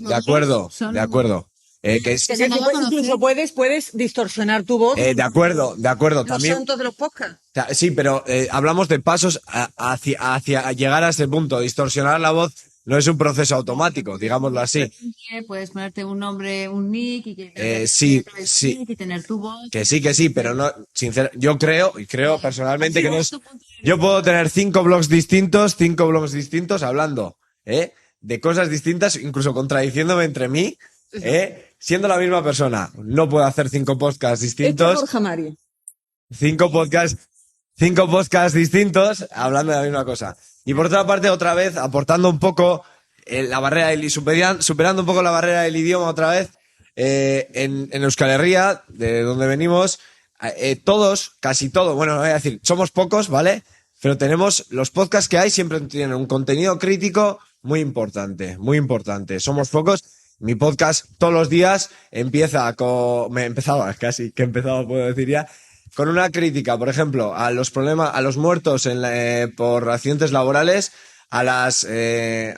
Incluso puedes distorsionar tu voz. De acuerdo. Los También, santos de los podcasts. sí, pero hablamos de pasos hacia llegar a ese punto. Distorsionar la voz no es un proceso automático, digámoslo así. Puedes ponerte un nombre, un nick y Sí, y tener tu voz. que sí, pero no, yo creo personalmente que no es. Yo puedo tener 5 blogs distintos hablando, de cosas distintas, incluso contradiciéndome entre mí, siendo la misma persona. No puedo hacer 5 podcasts distintos. Borja Mari. 5 podcasts distintos hablando de la misma cosa. Y por otra parte, otra vez, aportando un poco la barrera superando un poco la barrera del idioma otra vez, en Euskal Herria, de donde venimos, casi todos, bueno, no voy a decir, somos pocos, ¿vale? Pero tenemos, los podcasts que hay siempre tienen un contenido crítico muy importante, muy importante. Somos pocos. Mi podcast todos los días puedo decir ya, con una crítica, por ejemplo, a los problemas, a los muertos por accidentes laborales, a las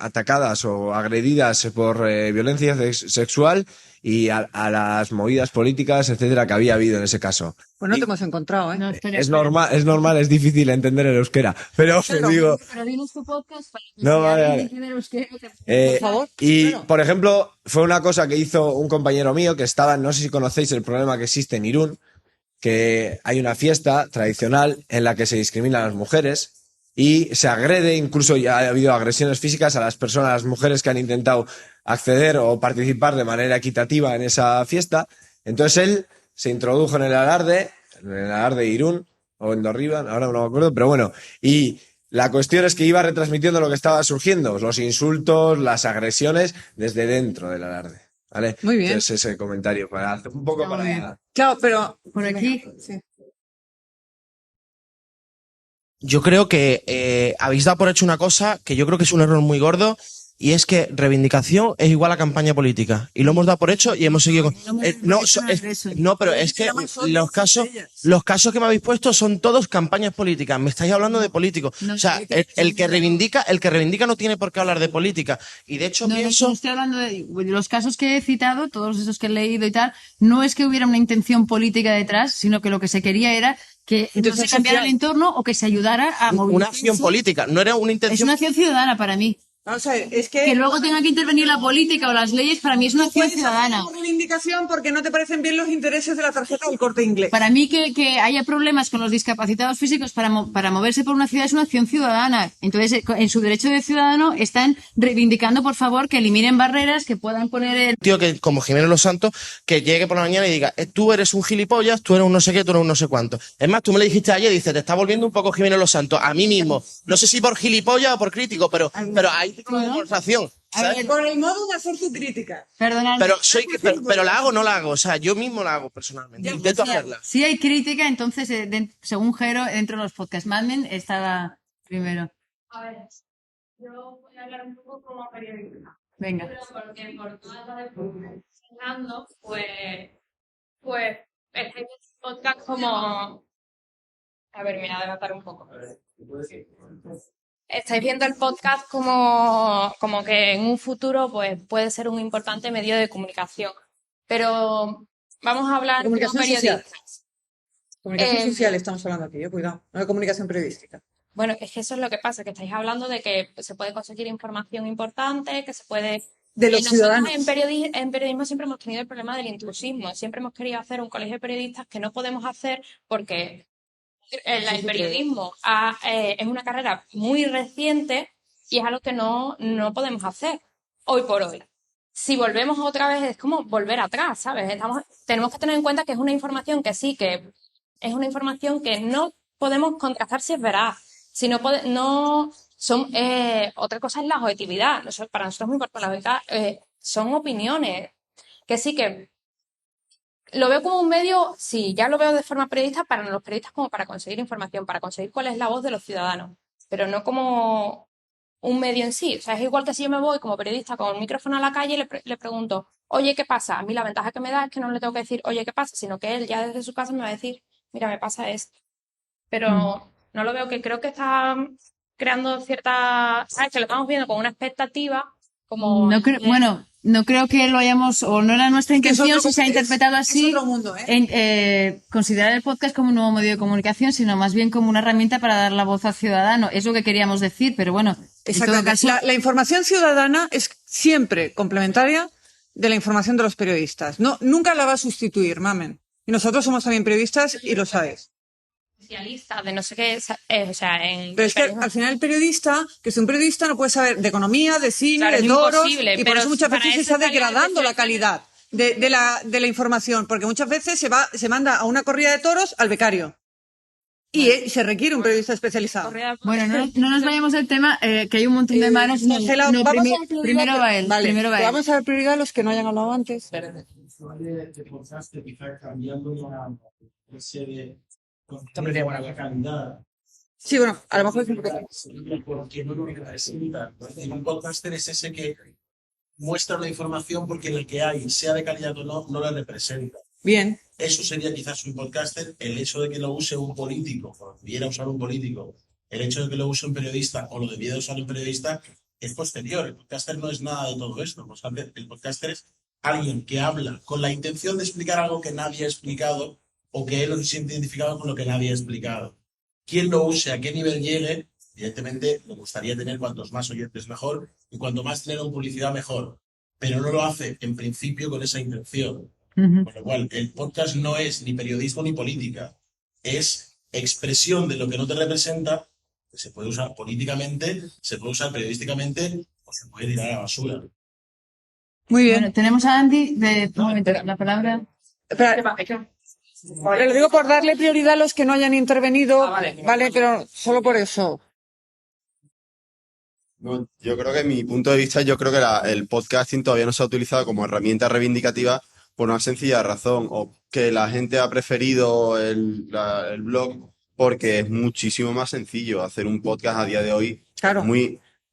atacadas o agredidas por violencia sexual y a las movidas políticas, etcétera, que había habido en ese caso. Pues no te hemos encontrado, ¿eh? No, espera, Es normal, es difícil entender el euskera, pero Claro. digo, Pero dinos tu podcast para que No, si vale, alguien vale. entiende euskera, por favor. Y, Claro. por ejemplo, fue una cosa que hizo un compañero mío que estaba, no sé si conocéis el problema que existe en Irún, que hay una fiesta tradicional en la que se discrimina a las mujeres y se agrede, incluso ya ha habido agresiones físicas a las mujeres que han intentado acceder o participar de manera equitativa en esa fiesta. Entonces él se introdujo en el alarde de Irún o en Dorriban, ahora no me acuerdo, pero bueno, y la cuestión es que iba retransmitiendo lo que estaba surgiendo, los insultos, las agresiones desde dentro del alarde. ¿Vale? Muy bien. Entonces ese comentario para hacer un poco Está muy para... bien. Claro, pero Por aquí. Sí. Yo creo que habéis dado por hecho una cosa que yo creo que es un error muy gordo, y es que reivindicación es igual a campaña política. Y lo hemos dado por hecho y hemos seguido con... pero es que los casos que me habéis puesto son todos campañas políticas. Me estáis hablando de políticos. No, O sea, es que- el que reivindica no tiene por qué hablar de política. Y de hecho No, pienso... no estoy hablando de los casos que he citado, todos esos que he leído y tal, no es que hubiera una intención política detrás, sino que lo que se quería era que no Entonces, se cambiara el social. entorno o que se ayudara a movilizar. Una acción política, no era una Es intención... una acción ciudadana para mí. Vamos a ver, es Que luego tenga que intervenir la política o las leyes, para mí es una acción puedes ciudadana. hacer una reivindicación porque no te parecen bien los intereses de la tarjeta del Corte Inglés. Para mí que haya problemas con los discapacitados físicos para moverse por una ciudad es una acción ciudadana. Entonces, en su derecho de ciudadano están reivindicando, por favor, que eliminen barreras, que puedan poner el... Tío que como Jiménez Los Santos, que llegue por la mañana y diga, tú eres un gilipollas, tú eres un no sé qué, tú eres un no sé cuánto. Es más, tú me lo dijiste ayer, dice, te está volviendo un poco Jiménez Los Santos, a mí mismo. No sé si por gilipollas o por crítico, pero hay una demostración. ¿Sabes? Por el modo de hacer tu crítica. Perdonad. Pero la hago o no la hago, o sea, yo mismo la hago personalmente, intento hacerla. Si hay crítica, entonces, según Jero, dentro de los podcasts, Mad Men estaba primero. A ver, yo voy a hablar un poco como periodista. Venga. Pero porque por todas las de Fernando, pues estáis en este podcast como... A ver, me voy a adelantar un poco. Estáis viendo el podcast como que en un futuro pues puede ser un importante medio de comunicación. Pero vamos a hablar como Comunicación social. periodistas. Comunicación social estamos hablando aquí, cuidado, no de comunicación periodística. Bueno, es que eso es lo que pasa, que estáis hablando de que se puede conseguir información importante, que se puede... De los Y nosotros ciudadanos. en periodismo siempre hemos tenido el problema del intrusismo. Siempre hemos querido hacer un colegio de periodistas que no podemos hacer porque el periodismo es una carrera muy reciente y es algo que no podemos hacer hoy por hoy. Si volvemos otra vez es como volver atrás, ¿sabes? Tenemos que tener en cuenta que es una información que sí, que es una información que no podemos contrastar si es veraz. Si no otra cosa es la objetividad. Para nosotros es muy importante la objetividad. Son opiniones. Que sí que lo veo como un medio, sí, ya lo veo de forma periodista para los periodistas como para conseguir información, para conseguir cuál es la voz de los ciudadanos, pero no como un medio en sí. O sea, es igual que si yo me voy como periodista con el micrófono a la calle y le pregunto, oye, ¿qué pasa? A mí la ventaja que me da es que no le tengo que decir, oye, ¿qué pasa? Sino que él ya desde su casa me va a decir, mira, me pasa esto. Pero no lo veo, que creo que está creando cierta... ¿Sabes? Que lo estamos viendo con una expectativa como... Bueno, no creo que lo hayamos, o no era nuestra intención, si se ha interpretado así, Es otro mundo, considerar el podcast como un nuevo medio de comunicación, sino más bien como una herramienta para dar la voz al ciudadano. Es lo que queríamos decir, pero bueno, en todo Exactamente. caso... La información ciudadana es siempre complementaria de la información de los periodistas. No, nunca la va a sustituir, mamen. Y nosotros somos también periodistas y lo sabes. Especialista de no sé qué, o sea, en... Pero es que al final el periodista, que es un periodista, no puede saber de economía, de cine, Claro, de es toros, imposible, y por pero eso muchas para veces se eso está está la degradando la calidad de la información, porque muchas veces se manda a una corrida de toros al becario. Y se requiere un periodista especializado. Bueno, no nos vayamos del tema, que hay un montón de manos. Marcela, No, vamos a dar prioridad- primero va él. Vale, Primero va él. vamos a dar prioridad a los que no hayan hablado antes. de podcast quizás cambiando la serie la calidad. Sí, bueno, a lo mejor es un poco... Porque no lo representa. Un podcaster es ese que muestra la información porque el que hay, sea de calidad o no, no la representa. Bien. Eso sería quizás un podcaster. El hecho de que lo use un político, o lo debiera usar un político, el hecho de que lo use un periodista o lo debiera usar un periodista es posterior. El podcaster no es nada de todo esto. El podcaster es alguien que habla con la intención de explicar algo que nadie ha explicado o que él se siente identificado con lo que nadie ha explicado. Quien lo use, a qué nivel llegue, evidentemente me gustaría tener cuantos más oyentes mejor y cuanto más dinero en publicidad mejor, pero no lo hace en principio con esa intención. Con lo cual, el podcast no es ni periodismo ni política, es expresión de lo que no te representa, que se puede usar políticamente, se puede usar periodísticamente o se puede tirar a la basura. Muy bien. Bueno, tenemos a Andy un momento, la palabra. Espera, lo digo por darle prioridad a los que no hayan intervenido, vale, pero solo por eso. No, yo creo que mi punto de vista, yo creo que el podcasting todavía no se ha utilizado como herramienta reivindicativa por una sencilla razón, o que la gente ha preferido el blog porque es muchísimo más sencillo hacer un podcast a día de hoy. Claro.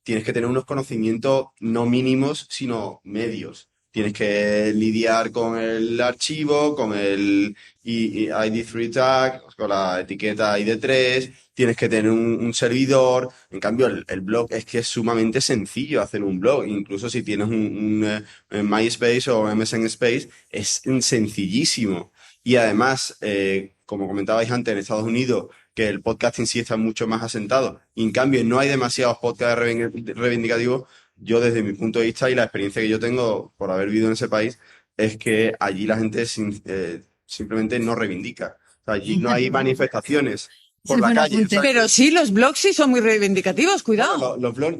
Tienes que tener unos conocimientos no mínimos, sino medios. Tienes que lidiar con el archivo, con el ID3 tag, con la etiqueta ID3, tienes que tener un servidor. En cambio, el blog es que es sumamente sencillo hacer un blog. Incluso si tienes un MySpace o MSN Space, es sencillísimo. Y además, como comentabais antes, en Estados Unidos, que el podcasting sí está mucho más asentado. Y en cambio, no hay demasiados podcasts reivindicativos. Yo, desde mi punto de vista y la experiencia que yo tengo por haber vivido en ese país, es que allí la gente simplemente no reivindica. O sea, allí no hay manifestaciones por la calle. O sea, Pero sí, los blogs sí son muy reivindicativos, cuidado. los blogs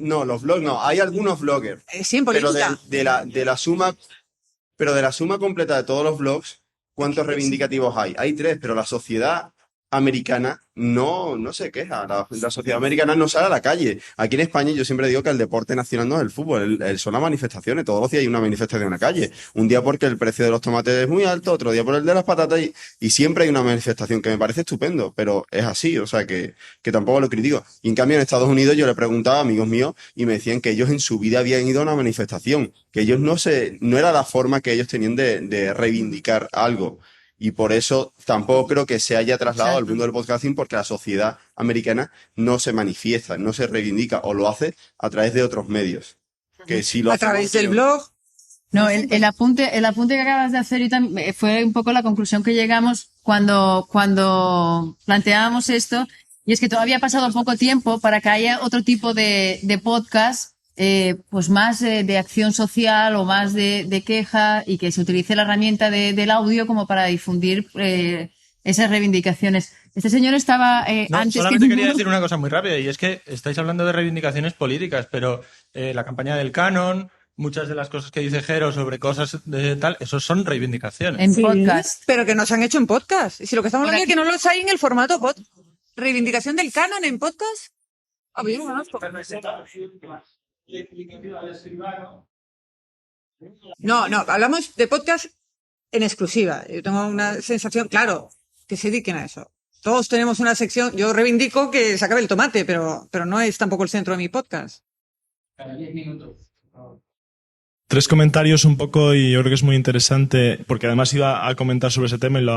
no. Hay algunos bloggers. Sí, en Pero política. de la suma completa de todos los blogs, ¿cuántos reivindicativos hay? Hay 3, pero la sociedad americana no se queja. La sociedad americana no sale a la calle. Aquí en España yo siempre digo que el deporte nacional no es el fútbol, son las manifestaciones. Todos los días hay una manifestación en la calle. Un día porque el precio de los tomates es muy alto, otro día por el de las patatas y siempre hay una manifestación que me parece estupendo, pero es así, o sea que tampoco lo critico. Y en cambio en Estados Unidos yo le preguntaba a amigos míos y me decían que ellos en su vida habían ido a una manifestación, que ellos no era la forma que ellos tenían de reivindicar algo. Y por eso tampoco creo que se haya trasladado al mundo del podcasting, porque la sociedad americana no se manifiesta, no se reivindica, o lo hace a través de otros medios. Que sí lo A hacemos, través del pero- blog. No, el apunte que acabas de hacer fue un poco la conclusión que llegamos cuando planteábamos esto, y es que todavía ha pasado poco tiempo para que haya otro tipo de podcast, pues más de acción social o más de queja, y que se utilice la herramienta del audio como para difundir esas reivindicaciones. Este señor estaba antes solamente que quería ninguno. decir una cosa muy rápida, y es que estáis hablando de reivindicaciones políticas, pero la campaña del canon, muchas de las cosas que dice Jero sobre cosas de tal, esos son reivindicaciones. En podcast. Pero que nos han hecho en podcast. Y si lo que estamos Por hablando es aquí. que no los hay en el formato podcast. ¿Reivindicación del canon en podcast? A ver, yo no conozco. No, hablamos de podcast en exclusiva. Yo tengo una sensación, claro, que se dediquen a eso. Todos tenemos una sección, yo reivindico que se acabe el tomate, pero no es tampoco el centro de mi podcast. Cada 10 minutos. 3 comentarios un poco, y yo creo que es muy interesante, porque además iba a comentar sobre ese tema y lo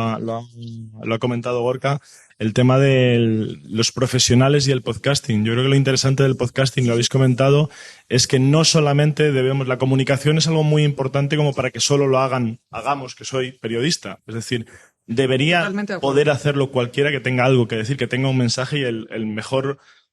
ha comentado Gorka, el tema de los profesionales y el podcasting. Yo creo que lo interesante del podcasting, lo habéis comentado, es que no solamente la comunicación es algo muy importante como para que solo lo hagamos, que soy periodista. Es decir, debería poder hacerlo cualquiera que tenga algo que decir, que tenga un mensaje, y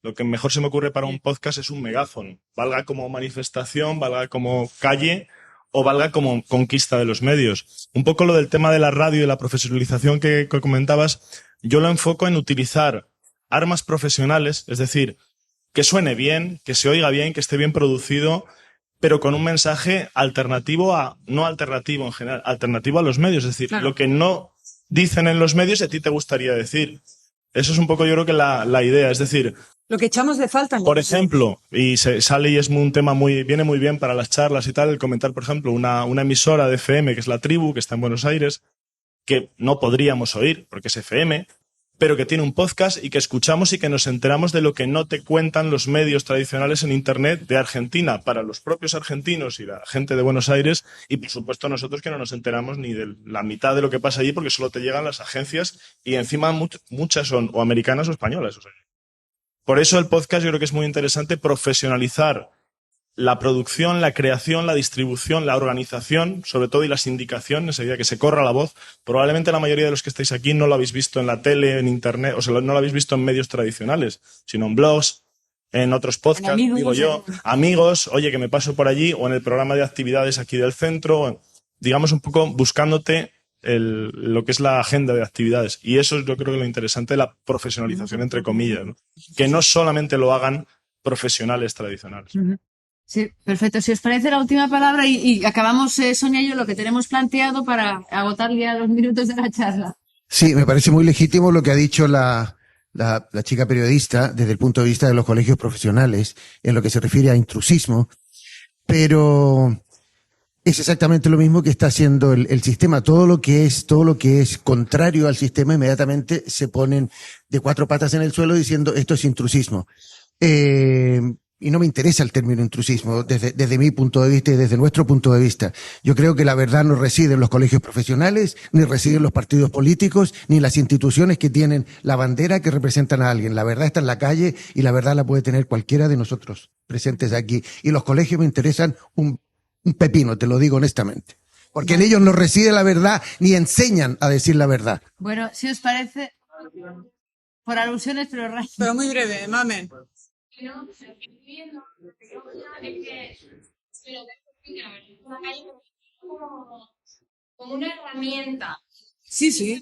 lo que mejor se me ocurre para un podcast es un megáfono. Valga como manifestación, valga como calle o valga como conquista de los medios. Un poco lo del tema de la radio y la profesionalización que comentabas, yo lo enfoco en utilizar armas profesionales, es decir, que suene bien, que se oiga bien, que esté bien producido, pero con un mensaje alternativo no alternativo en general, alternativo a los medios. Es decir, lo que no dicen en los medios y a ti te gustaría decir. Eso es un poco, yo creo que la idea. Es decir, Lo que echamos de falta. por ejemplo, y sale y es un tema viene muy bien para las charlas y tal, el comentar, por ejemplo, una emisora de FM que es La Tribu, que está en Buenos Aires, que no podríamos oír porque es FM, pero que tiene un podcast y que escuchamos y que nos enteramos de lo que no te cuentan los medios tradicionales en Internet de Argentina para los propios argentinos y la gente de Buenos Aires, y por supuesto nosotros que no nos enteramos ni de la mitad de lo que pasa allí porque solo te llegan las agencias, y encima muchas son o americanas o españolas. O sea, por eso el podcast yo creo que es muy interesante profesionalizar la producción, la creación, la distribución, la organización, sobre todo, y la sindicación, enseguida que se corra la voz. Probablemente la mayoría de los que estáis aquí no lo habéis visto en la tele, en internet, o sea, no lo habéis visto en medios tradicionales, sino en blogs, en otros podcasts, amigos, digo yo, amigos, oye, que me paso por allí, o en el programa de actividades aquí del centro, digamos un poco buscándote lo que es la agenda de actividades. Y eso es, yo creo que lo interesante de la profesionalización, entre comillas, ¿no? Que no solamente lo hagan profesionales tradicionales. Sí, perfecto. Si os parece, la última palabra, y acabamos, Sonia y yo, lo que tenemos planteado para agotar ya los minutos de la charla. Sí, me parece muy legítimo lo que ha dicho la chica periodista desde el punto de vista de los colegios profesionales en lo que se refiere a intrusismo, pero es exactamente lo mismo que está haciendo el sistema. Todo lo que es contrario al sistema, inmediatamente se ponen de 4 patas en el suelo diciendo esto es intrusismo. Y no me interesa el término intrusismo desde mi punto de vista y desde nuestro punto de vista. Yo creo que la verdad no reside en los colegios profesionales, ni reside en los partidos políticos, ni en las instituciones que tienen la bandera que representan a alguien. La verdad está en la calle, y la verdad la puede tener cualquiera de nosotros presentes aquí. Y los colegios me interesan un pepino, te lo digo honestamente. Porque en ellos no reside la verdad, ni enseñan a decir la verdad. Bueno, si os parece, por alusiones, pero muy breve, mamen. Como una herramienta. Sí.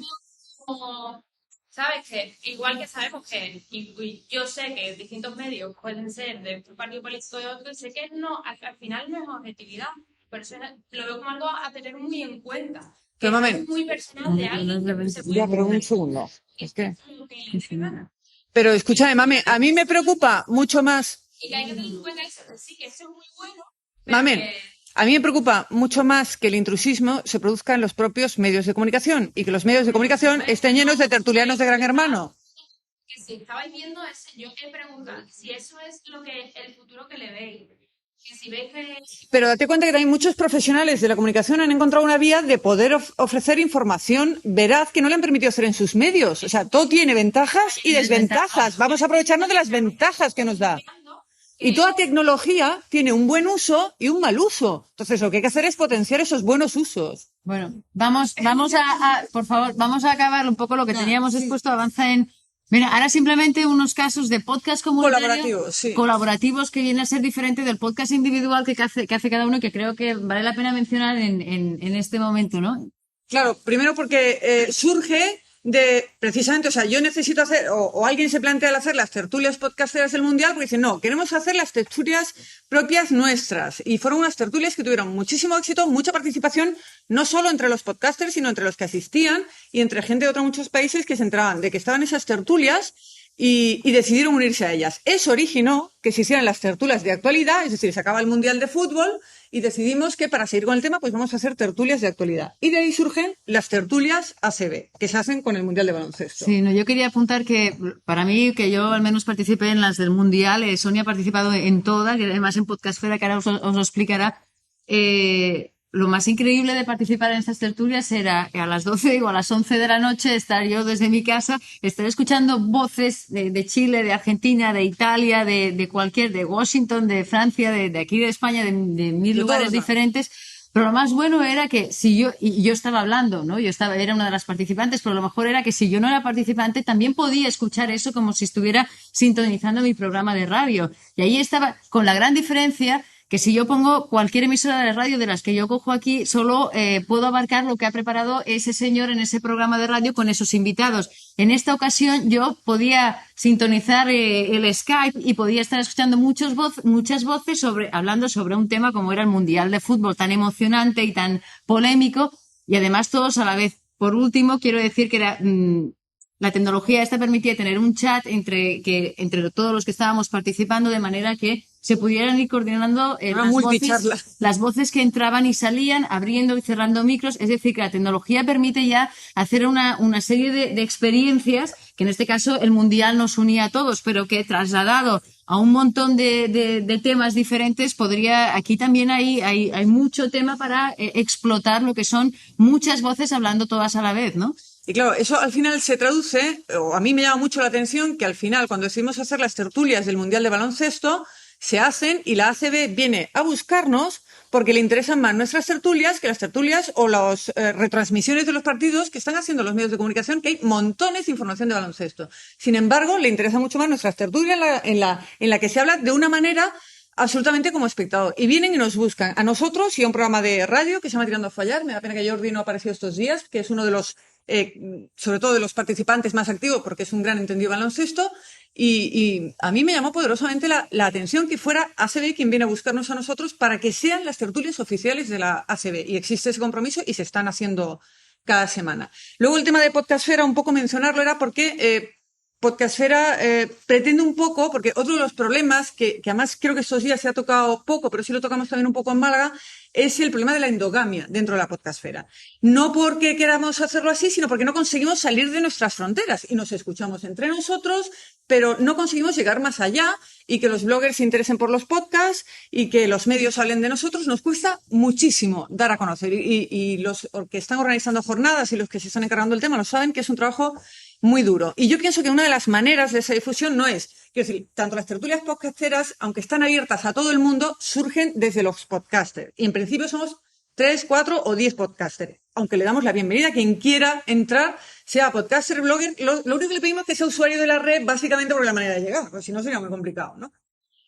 ¿Sabes? Que igual que sabemos que, y yo sé que distintos medios pueden ser de un partido político de otro, y sé que al final no es objetividad. Por eso lo veo como algo a tener muy en cuenta. Que Pero, es muy personal de alguien. Ya, pero un segundo. Es que... Pero escúchame, mame, a mí me preocupa mucho más. Y que hay que tener en cuenta eso, que sí, que eso es muy bueno. Mamen, a mí me preocupa mucho más que el intrusismo se produzca en los propios medios de comunicación, y que los medios de comunicación estén llenos de tertulianos de Gran Hermano. Que si estabais viendo eso, yo he preguntado si eso es el futuro que le veis. Que si veis que... Pero date cuenta que también muchos profesionales de la comunicación han encontrado una vía de poder ofrecer información veraz que no le han permitido hacer en sus medios. O sea, todo tiene ventajas y desventajas. Vamos a aprovecharnos de las ventajas que nos da. Y toda tecnología tiene un buen uso y un mal uso. Entonces, lo que hay que hacer es potenciar esos buenos usos. Bueno, vamos por favor, vamos a acabar un poco lo que teníamos expuesto. Avanza en... Mira, ahora simplemente unos casos de podcast colaborativos que vienen a ser diferente del podcast individual que hace cada uno, y que creo que vale la pena mencionar en este momento, ¿no? Claro, primero porque surge de, precisamente, o sea, yo necesito hacer, o alguien se plantea al hacer las tertulias podcasteras del Mundial, porque dice, no, queremos hacer las tertulias propias nuestras. Y fueron unas tertulias que tuvieron muchísimo éxito, mucha participación, no solo entre los podcasters, sino entre los que asistían y entre gente de otros muchos países que se enteraban de que estaban esas tertulias y decidieron unirse a ellas. Eso originó que se hicieran las tertulias de actualidad, es decir, se acaba el Mundial de Fútbol y decidimos que para seguir con el tema pues vamos a hacer tertulias de actualidad. Y de ahí surgen las tertulias ACB, que se hacen con el Mundial de Baloncesto. Sí, no, yo quería apuntar que para mí, que yo al menos participé en las del Mundial, Sonia ha participado en todas, y además en Podcastfera, que ahora os lo explicará. Lo más increíble de participar en estas tertulias era a las 12 o a las 11 de la noche estar yo desde mi casa, estar escuchando voces de Chile, de Argentina, de Italia, de Washington, de Francia, de aquí de España, de mil lugares diferentes. Pero lo más bueno era que yo estaba hablando, ¿no? Era una de las participantes, pero lo mejor era que si yo no era participante, también podía escuchar eso como si estuviera sintonizando mi programa de radio. Y ahí estaba, con la gran diferencia que si yo pongo cualquier emisora de radio de las que yo cojo aquí, solo puedo abarcar lo que ha preparado ese señor en ese programa de radio con esos invitados. En esta ocasión yo podía sintonizar el Skype y podía estar escuchando muchas voces hablando sobre un tema como era el Mundial de Fútbol, tan emocionante y tan polémico, y además todos a la vez. Por último, quiero decir que la tecnología esta permitía tener un chat entre todos los que estábamos participando, de manera que se pudieran ir coordinando las voces que entraban y salían, abriendo y cerrando micros. Es decir, que la tecnología permite ya hacer una serie de experiencias, que en este caso el Mundial nos unía a todos, pero que trasladado a un montón de temas diferentes, aquí también hay mucho tema para explotar lo que son muchas voces hablando todas a la vez, ¿no? Y claro, eso al final se traduce, o a mí me llama mucho la atención, que al final, cuando decidimos hacer las tertulias del Mundial de Baloncesto, se hacen y la ACB viene a buscarnos porque le interesan más nuestras tertulias que las tertulias o las retransmisiones de los partidos que están haciendo los medios de comunicación, que hay montones de información de baloncesto. Sin embargo, le interesa mucho más nuestras tertulias en la que se habla de una manera absolutamente como espectador. Y vienen y nos buscan a nosotros y a un programa de radio que se llama Tirando a Fallar. Me da pena que Jordi no ha aparecido estos días, que es uno de los, sobre todo de los participantes más activos, porque es un gran entendido de baloncesto. Y a mí me llamó poderosamente la atención que fuera ACB quien viene a buscarnos a nosotros para que sean las tertulias oficiales de la ACB. Y existe ese compromiso y se están haciendo cada semana. Luego el tema de Podcastfera, un poco mencionarlo, era porque Podcastfera pretende un poco, porque otro de los problemas que además creo que estos días se ha tocado poco, pero sí lo tocamos también un poco en Málaga, es el problema de la endogamia dentro de la podcastfera. No porque queramos hacerlo así, sino porque no conseguimos salir de nuestras fronteras y nos escuchamos entre nosotros, pero no conseguimos llegar más allá, y que los bloggers se interesen por los podcasts y que los medios hablen de nosotros. Nos cuesta muchísimo dar a conocer, y los que están organizando jornadas y los que se están encargando del tema lo saben, que es un trabajo muy duro. Y yo pienso que una de las maneras de esa difusión no es, quiero decir, tanto las tertulias podcasteras, aunque están abiertas a todo el mundo, surgen desde los podcasters. Y en principio somos 3, 4 o 10 podcasters. Aunque le damos la bienvenida a quien quiera entrar, sea podcaster, blogger. Lo único que le pedimos es que sea usuario de la red, básicamente por la manera de llegar, porque si no sería muy complicado, ¿no?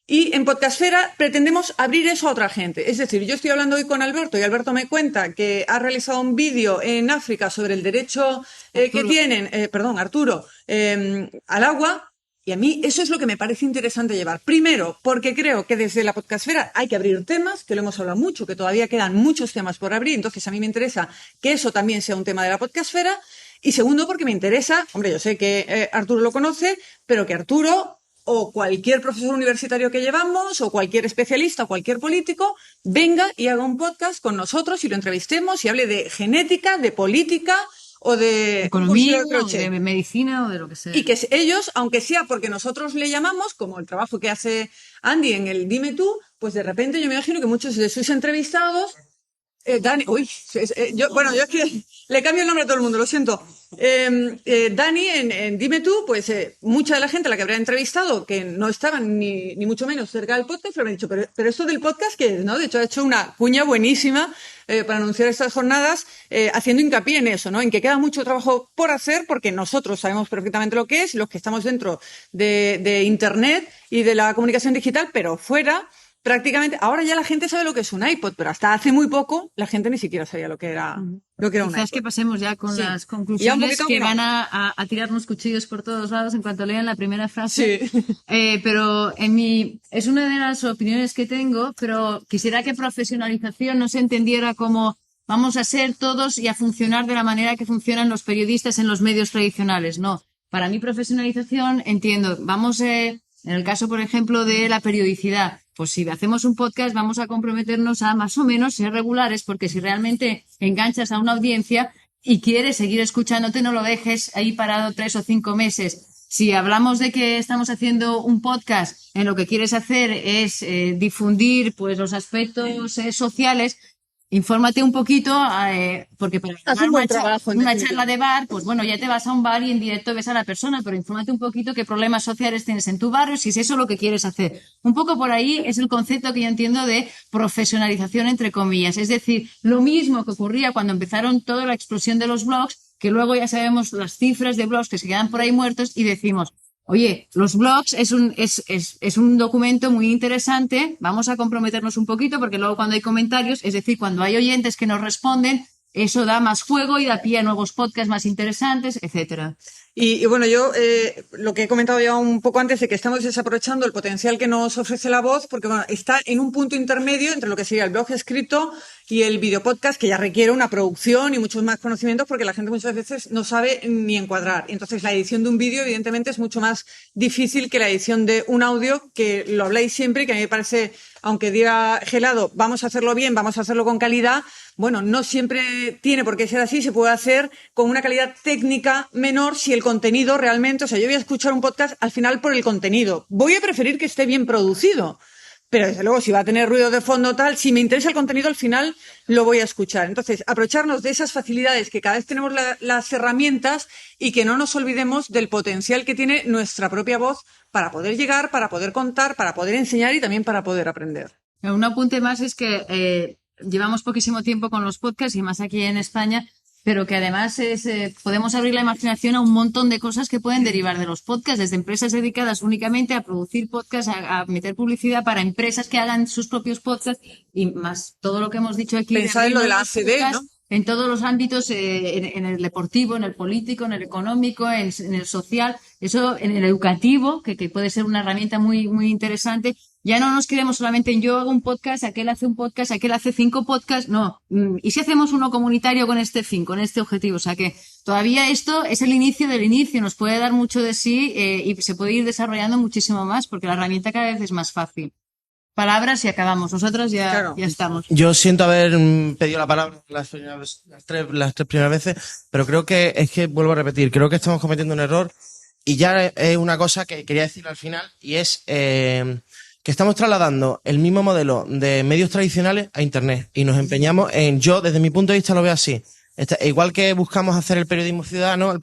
Y en Podcastfera pretendemos abrir eso a otra gente. Es decir, yo estoy hablando hoy con Alberto y Alberto me cuenta que ha realizado un vídeo en África sobre el derecho que tienen, Arturo, al agua. Y a mí eso es lo que me parece interesante llevar. Primero, porque creo que desde la Podcastfera hay que abrir temas, que lo hemos hablado mucho, que todavía quedan muchos temas por abrir. Entonces a mí me interesa que eso también sea un tema de la Podcastfera. Y segundo, porque me interesa, hombre, yo sé que Arturo lo conoce, pero que Arturo o cualquier profesor universitario que llevamos, o cualquier especialista, o cualquier político, venga y haga un podcast con nosotros y lo entrevistemos y hable de genética, de política o de economía, o de medicina, o de lo que sea. Y que ellos, aunque sea porque nosotros le llamamos, como el trabajo que hace Andy en el Dime Tú, pues de repente yo me imagino que muchos de sus entrevistados Dani, uy, yo es que le cambio el nombre a todo el mundo, lo siento. Dani, en Dime Tú, pues mucha de la gente a la que habrá entrevistado, que no estaban ni mucho menos cerca del podcast, le habrán dicho, pero esto del podcast, ¿qué es? ¿No? De hecho, ha hecho una cuña buenísima para anunciar estas jornadas, haciendo hincapié en eso, ¿no? En que queda mucho trabajo por hacer, porque nosotros sabemos perfectamente lo que es, los que estamos dentro de Internet y de la comunicación digital, pero fuera... Prácticamente, ahora ya la gente sabe lo que es un iPod, pero hasta hace muy poco la gente ni siquiera sabía lo que era un Quizás iPod. que pasemos ya con Sí. las Ya un conclusiones poquito, que no. van a tirarnos cuchillos por todos lados en cuanto lean la primera frase. Sí. Pero es una de las opiniones que tengo, pero quisiera que profesionalización no se entendiera como vamos a ser todos y a funcionar de la manera que funcionan los periodistas en los medios tradicionales. No. Para mí profesionalización entiendo, en el caso, por ejemplo, de la periodicidad, pues si hacemos un podcast vamos a comprometernos a más o menos ser regulares, porque si realmente enganchas a una audiencia y quieres seguir escuchándote, no lo dejes ahí parado 3 o 5 meses. Si hablamos de que estamos haciendo un podcast en lo que quieres hacer es difundir pues los aspectos sociales, infórmate un poquito, porque para Haz un buen trabajo, en una definitiva. charla de bar, pues bueno, ya te vas a un bar y en directo ves a la persona, pero infórmate un poquito qué problemas sociales tienes en tu barrio, si es eso lo que quieres hacer. Un poco por ahí es el concepto que yo entiendo de profesionalización, entre comillas. Es decir, lo mismo que ocurría cuando empezaron toda la explosión de los blogs, que luego ya sabemos las cifras de blogs que se quedan por ahí muertos y decimos, oye, los blogs es un documento muy interesante, vamos a comprometernos un poquito porque luego cuando hay comentarios, es decir, cuando hay oyentes que nos responden, eso da más juego y da pie a nuevos podcasts más interesantes, etcétera. Y bueno, yo lo que he comentado ya un poco antes de que estamos desaprovechando el potencial que nos ofrece la voz, porque bueno, está en un punto intermedio entre lo que sería el blog escrito y el videopodcast, que ya requiere una producción y muchos más conocimientos, porque la gente muchas veces no sabe ni encuadrar. Entonces, la edición de un vídeo, evidentemente, es mucho más difícil que la edición de un audio, que lo habláis siempre y que a mí me parece, aunque diga Gelado, vamos a hacerlo bien, vamos a hacerlo con calidad. Bueno, no siempre tiene por qué ser así, se puede hacer con una calidad técnica menor si el contenido realmente, o sea, yo voy a escuchar un podcast al final por el contenido. Voy a preferir que esté bien producido, pero desde luego si va a tener ruido de fondo tal, si me interesa el contenido al final lo voy a escuchar. Entonces, aprovecharnos de esas facilidades que cada vez tenemos las herramientas y que no nos olvidemos del potencial que tiene nuestra propia voz para poder llegar, para poder contar, para poder enseñar y también para poder aprender. Un apunte más es que llevamos poquísimo tiempo con los podcasts y más aquí en España, pero que además podemos abrir la imaginación a un montón de cosas que pueden derivar de los podcasts, desde empresas dedicadas únicamente a producir podcasts, a meter publicidad para empresas que hagan sus propios podcasts y más todo lo que hemos dicho aquí. Pensad en lo de la ACD, ¿no? En todos los ámbitos, en el deportivo, en el político, en el económico, en el social, eso en el educativo, que puede ser una herramienta muy, muy interesante. Ya no nos quedemos solamente en yo hago un podcast, aquel hace un podcast, aquel hace 5 podcasts, no. ¿Y si hacemos uno comunitario con este fin, con este objetivo? O sea que todavía esto es el inicio del inicio, nos puede dar mucho de sí y se puede ir desarrollando muchísimo más porque la herramienta cada vez es más fácil. Palabras y acabamos. Nosotros ya estamos. Yo siento haber pedido la palabra las tres primeras veces, pero creo que es que, vuelvo a repetir, creo que estamos cometiendo un error y ya es una cosa que quería decir al final y es que estamos trasladando el mismo modelo de medios tradicionales a Internet y nos empeñamos yo desde mi punto de vista lo veo así. Igual que buscamos hacer el periodismo ciudadano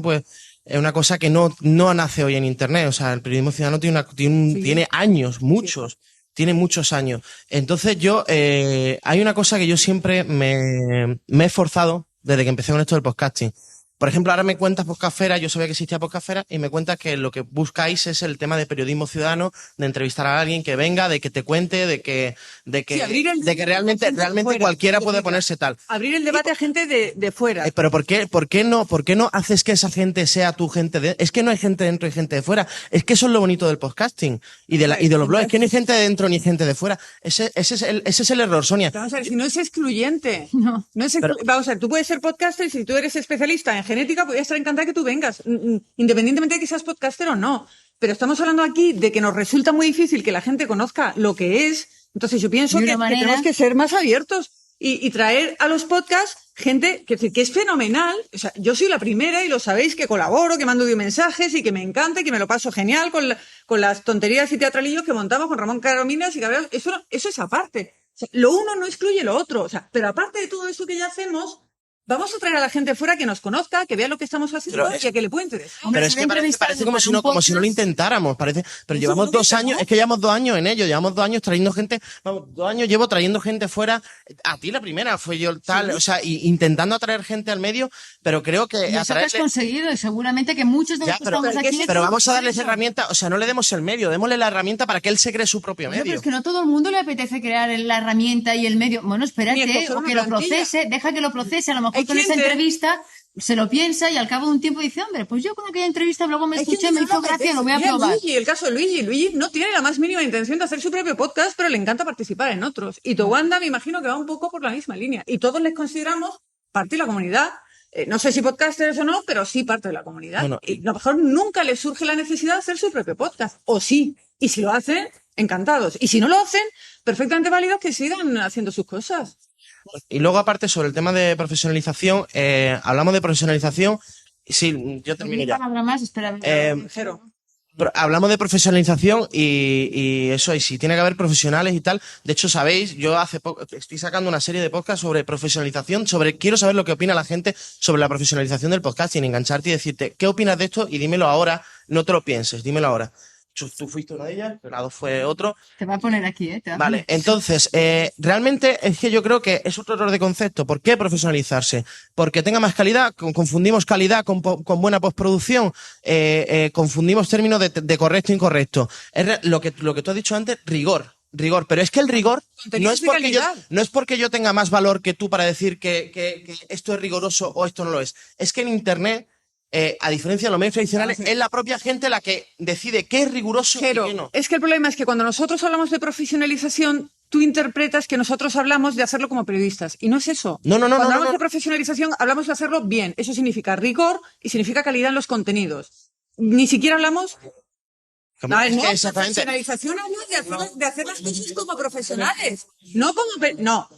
pues es una cosa que no nace hoy en Internet. O sea, el periodismo ciudadano tiene años, muchos. Tiene muchos años. Entonces hay una cosa que yo siempre me he esforzado desde que empecé con esto del podcasting. Por ejemplo, ahora me cuentas Podcastfera, yo sabía que existía Podcastfera y me cuentas que lo que buscáis es el tema de periodismo ciudadano, de entrevistar a alguien que venga, de que te cuente, de que realmente cualquiera puede ponerse tal. Abrir el debate a gente de fuera. Pero ¿por qué no haces que esa gente sea tu gente es que no hay gente dentro y gente de fuera? Es que eso es lo bonito del podcasting y de los blogs, es que no hay gente de dentro ni gente de fuera. Ese es el error, Sonia. Vamos a ver, si no es excluyente. No es vamos a ver, tú puedes ser podcaster si tú eres especialista en genética, podría estar encantada que tú vengas, independientemente de que seas podcaster o no. Pero estamos hablando aquí de que nos resulta muy difícil que la gente conozca lo que es. Entonces yo pienso que tenemos que ser más abiertos y traer a los podcasts gente que es fenomenal. O sea, yo soy la primera y lo sabéis que colaboro, que mando mensajes y que me encanta y que me lo paso genial con las tonterías y teatralillos que montamos con Ramón Carominas y Gabriel. Eso es aparte. sea, lo uno no excluye lo otro. O sea, pero aparte de todo eso que ya hacemos, vamos a traer a la gente fuera que nos conozca, que vea lo que estamos haciendo y a que le puede interesar. Pero es que parece como si no lo intentáramos, pero llevamos 2 años, es que llevamos 2 años en ello, llevamos 2 años trayendo gente, vamos, 2 años llevo trayendo gente fuera, a ti la primera fue yo tal, o sea, intentando atraer gente al medio, pero creo que Y eso que has conseguido, y seguramente que muchos de los que estamos aquí... Pero vamos a darles herramientas, o sea, no le demos el medio, démosle la herramienta para que él se cree su propio Bueno, medio. pero es que no todo el mundo le apetece crear la herramienta y el medio. Bueno, espérate, o que lo procese, deja que lo procese, a lo mejor con esa entrevista se lo piensa y al cabo de un tiempo dice, hombre, pues yo con aquella entrevista luego me escuché, me hizo gracia, lo voy a probar. Luigi, el caso de Luigi. Luigi no tiene la más mínima intención de hacer su propio podcast, pero le encanta participar en otros. Y Towanda me imagino que va un poco por la misma línea. Y todos les consideramos parte de la comunidad. No sé si podcasters o no, pero sí parte de la comunidad. Bueno, y a lo mejor nunca les surge la necesidad de hacer su propio podcast. O sí. Y si lo hacen, encantados. Y si no lo hacen, perfectamente válidos que sigan haciendo sus cosas. Y luego, aparte, sobre el tema de profesionalización, hablamos de profesionalización. Sí, yo termino ya. Una palabra más, espera. Hablamos de profesionalización y eso, y si tiene que haber profesionales y tal. De hecho, sabéis, yo hace poco estoy sacando una serie de podcasts sobre profesionalización, quiero saber lo que opina la gente sobre la profesionalización del podcasting, engancharte y decirte, ¿qué opinas de esto? Y dímelo ahora, no te lo pienses, dímelo ahora. Tú fuiste una de ellas, Pelado fue otro. Te va a poner aquí, ¿eh? Vale, entonces, realmente es que yo creo que es otro error de concepto. ¿Por qué profesionalizarse? Porque tenga más calidad, confundimos calidad con buena postproducción, confundimos términos de correcto e incorrecto. Lo que tú has dicho antes, rigor, pero es que el rigor no es porque yo tenga más valor que tú para decir que esto es riguroso o esto no lo es. Es que en Internet, a diferencia de los medios tradicionales, es la propia gente la que decide qué es riguroso y qué no. Es que el problema es que cuando nosotros hablamos de profesionalización, tú interpretas que nosotros hablamos de hacerlo como periodistas. Y no es eso. Cuando hablamos de profesionalización, hablamos de hacerlo bien. Eso significa rigor y significa calidad en los contenidos. Ni siquiera hablamos... Profesionalización hablamos de hacer las cosas como profesionales. No.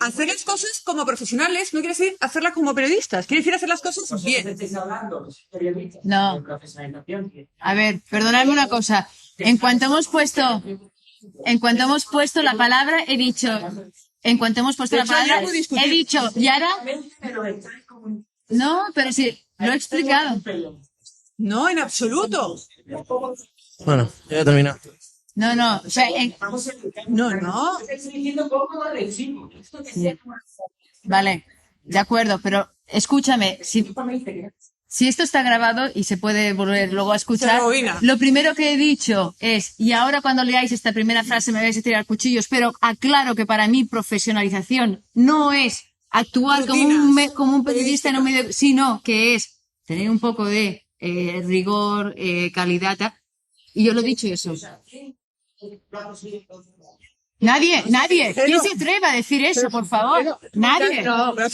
Hacer las cosas como profesionales no quiere decir hacerlas como periodistas, quiere decir hacer las cosas bien. No. A ver, perdonadme una cosa. En cuanto hemos puesto la palabra, he dicho, ¿y ahora? No, pero sí, lo he explicado. No, en absoluto. Bueno, ya he terminado. No, o sea, no. Vale, de acuerdo, pero escúchame, si esto está grabado y se puede volver luego a escuchar, lo primero que he dicho es, y ahora cuando leáis esta primera frase me vais a tirar cuchillos, pero aclaro que para mí profesionalización no es actuar como un periodista en un medio, sino que es tener un poco de rigor, calidad, y yo lo he dicho eso. Nadie. ¿Quién se atreve a decir eso, por favor? Nadie. No, pero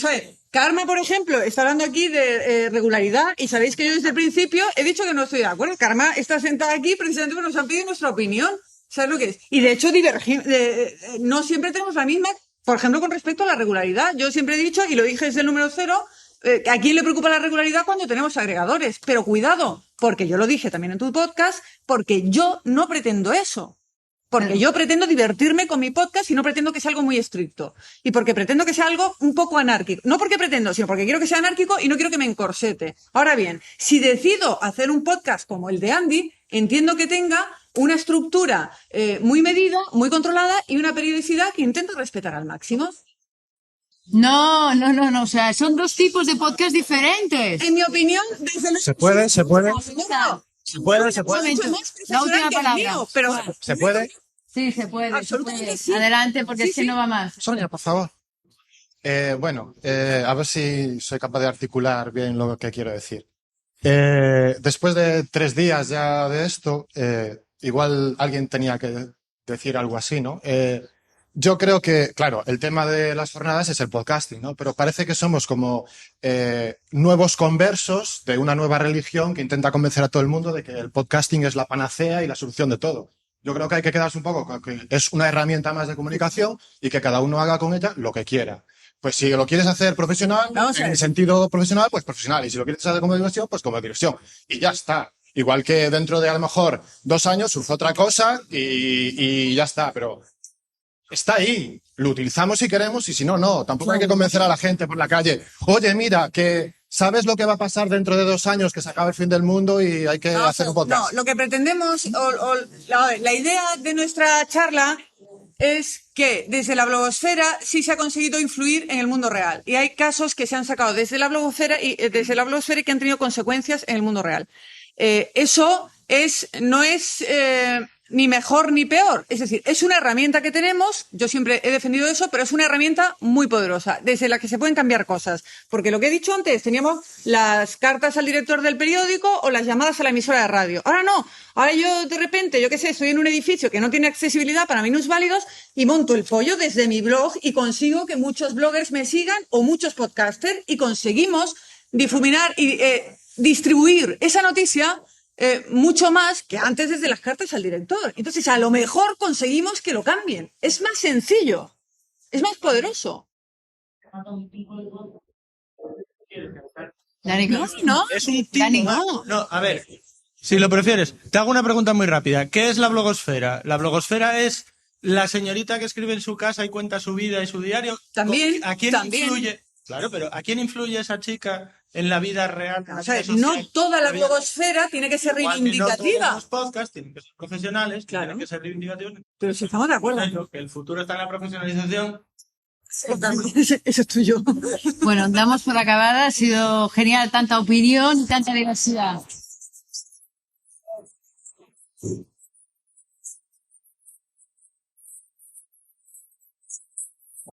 Karma, por ejemplo, está hablando aquí de regularidad y sabéis que yo desde el principio he dicho que no estoy de acuerdo. Karma está sentada aquí precisamente porque nos han pedido nuestra opinión. ¿Sabes lo que es? Y de hecho no siempre tenemos la misma, por ejemplo, con respecto a la regularidad. Yo siempre he dicho, y lo dije desde el número 0, ¿a quién le preocupa la regularidad cuando tenemos agregadores? Pero cuidado, porque yo lo dije también en tu podcast, porque yo no pretendo eso. Porque yo pretendo divertirme con mi podcast y no pretendo que sea algo muy estricto. Y porque pretendo que sea algo un poco anárquico. No porque pretendo, sino porque quiero que sea anárquico y no quiero que me encorsete. Ahora bien, si decido hacer un podcast como el de Andy, entiendo que tenga una estructura muy medida, muy controlada y una periodicidad que intento respetar al máximo. No, o sea, son dos tipos de podcast diferentes. En mi opinión, desde Se puede. Se puede. La última palabra. ¿Se puede? Sí, se puede. Absolutamente sí. Adelante, porque es que no va más. Sonia, por favor. Bueno, a ver si soy capaz de articular bien lo que quiero decir. Después de 3 días ya de esto, igual alguien tenía que decir algo así, ¿no? Yo creo que, claro, el tema de las jornadas es el podcasting, ¿no? Pero parece que somos como nuevos conversos de una nueva religión que intenta convencer a todo el mundo de que el podcasting es la panacea y la solución de todo. Yo creo que hay que quedarse un poco con que es una herramienta más de comunicación y que cada uno haga con ella lo que quiera. Pues si lo quieres hacer profesional, en el sentido profesional, pues profesional. Y si lo quieres hacer como diversión, pues como diversión. Y ya está. Igual que dentro de a lo mejor 2 años surge otra cosa y ya está. Pero está ahí. Lo utilizamos si queremos y si no, no. Tampoco hay que convencer a la gente por la calle. Oye, mira, que sabes lo que va a pasar dentro de 2 años, que se acaba el fin del mundo y hay que hacer un podcast. No, lo que pretendemos, la idea de nuestra charla es que desde la blogosfera sí se ha conseguido influir en el mundo real. Y hay casos que se han sacado desde la blogosfera y que han tenido consecuencias en el mundo real. Eso no es ni mejor ni peor. Es decir, es una herramienta que tenemos, yo siempre he defendido eso, pero es una herramienta muy poderosa, desde la que se pueden cambiar cosas. Porque lo que he dicho antes, teníamos las cartas al director del periódico o las llamadas a la emisora de radio. Ahora no. Ahora yo, de repente, yo qué sé, estoy en un edificio que no tiene accesibilidad para minusválidos y monto el pollo desde mi blog y consigo que muchos bloggers me sigan o muchos podcasters y conseguimos difuminar y distribuir esa noticia mucho más que antes desde las cartas al director. Entonces, a lo mejor conseguimos que lo cambien. Es más sencillo. Es más poderoso. Dani, no. Es un tipo. No, a ver. Si lo prefieres, te hago una pregunta muy rápida. ¿Qué es la blogosfera? La blogosfera es la señorita que escribe en su casa y cuenta su vida y su diario. También. ¿A quién también. influye? Claro, pero ¿a quién influye esa chica en la vida real? O sea, no toda la blogosfera tiene que ser reivindicativa. No todos los podcasts tienen que ser profesionales, tienen que ser reivindicativos. Pero si estamos de acuerdo. Que el futuro está en la profesionalización. Eso es tuyo. Bueno, damos por acabada. Ha sido genial tanta opinión y tanta diversidad.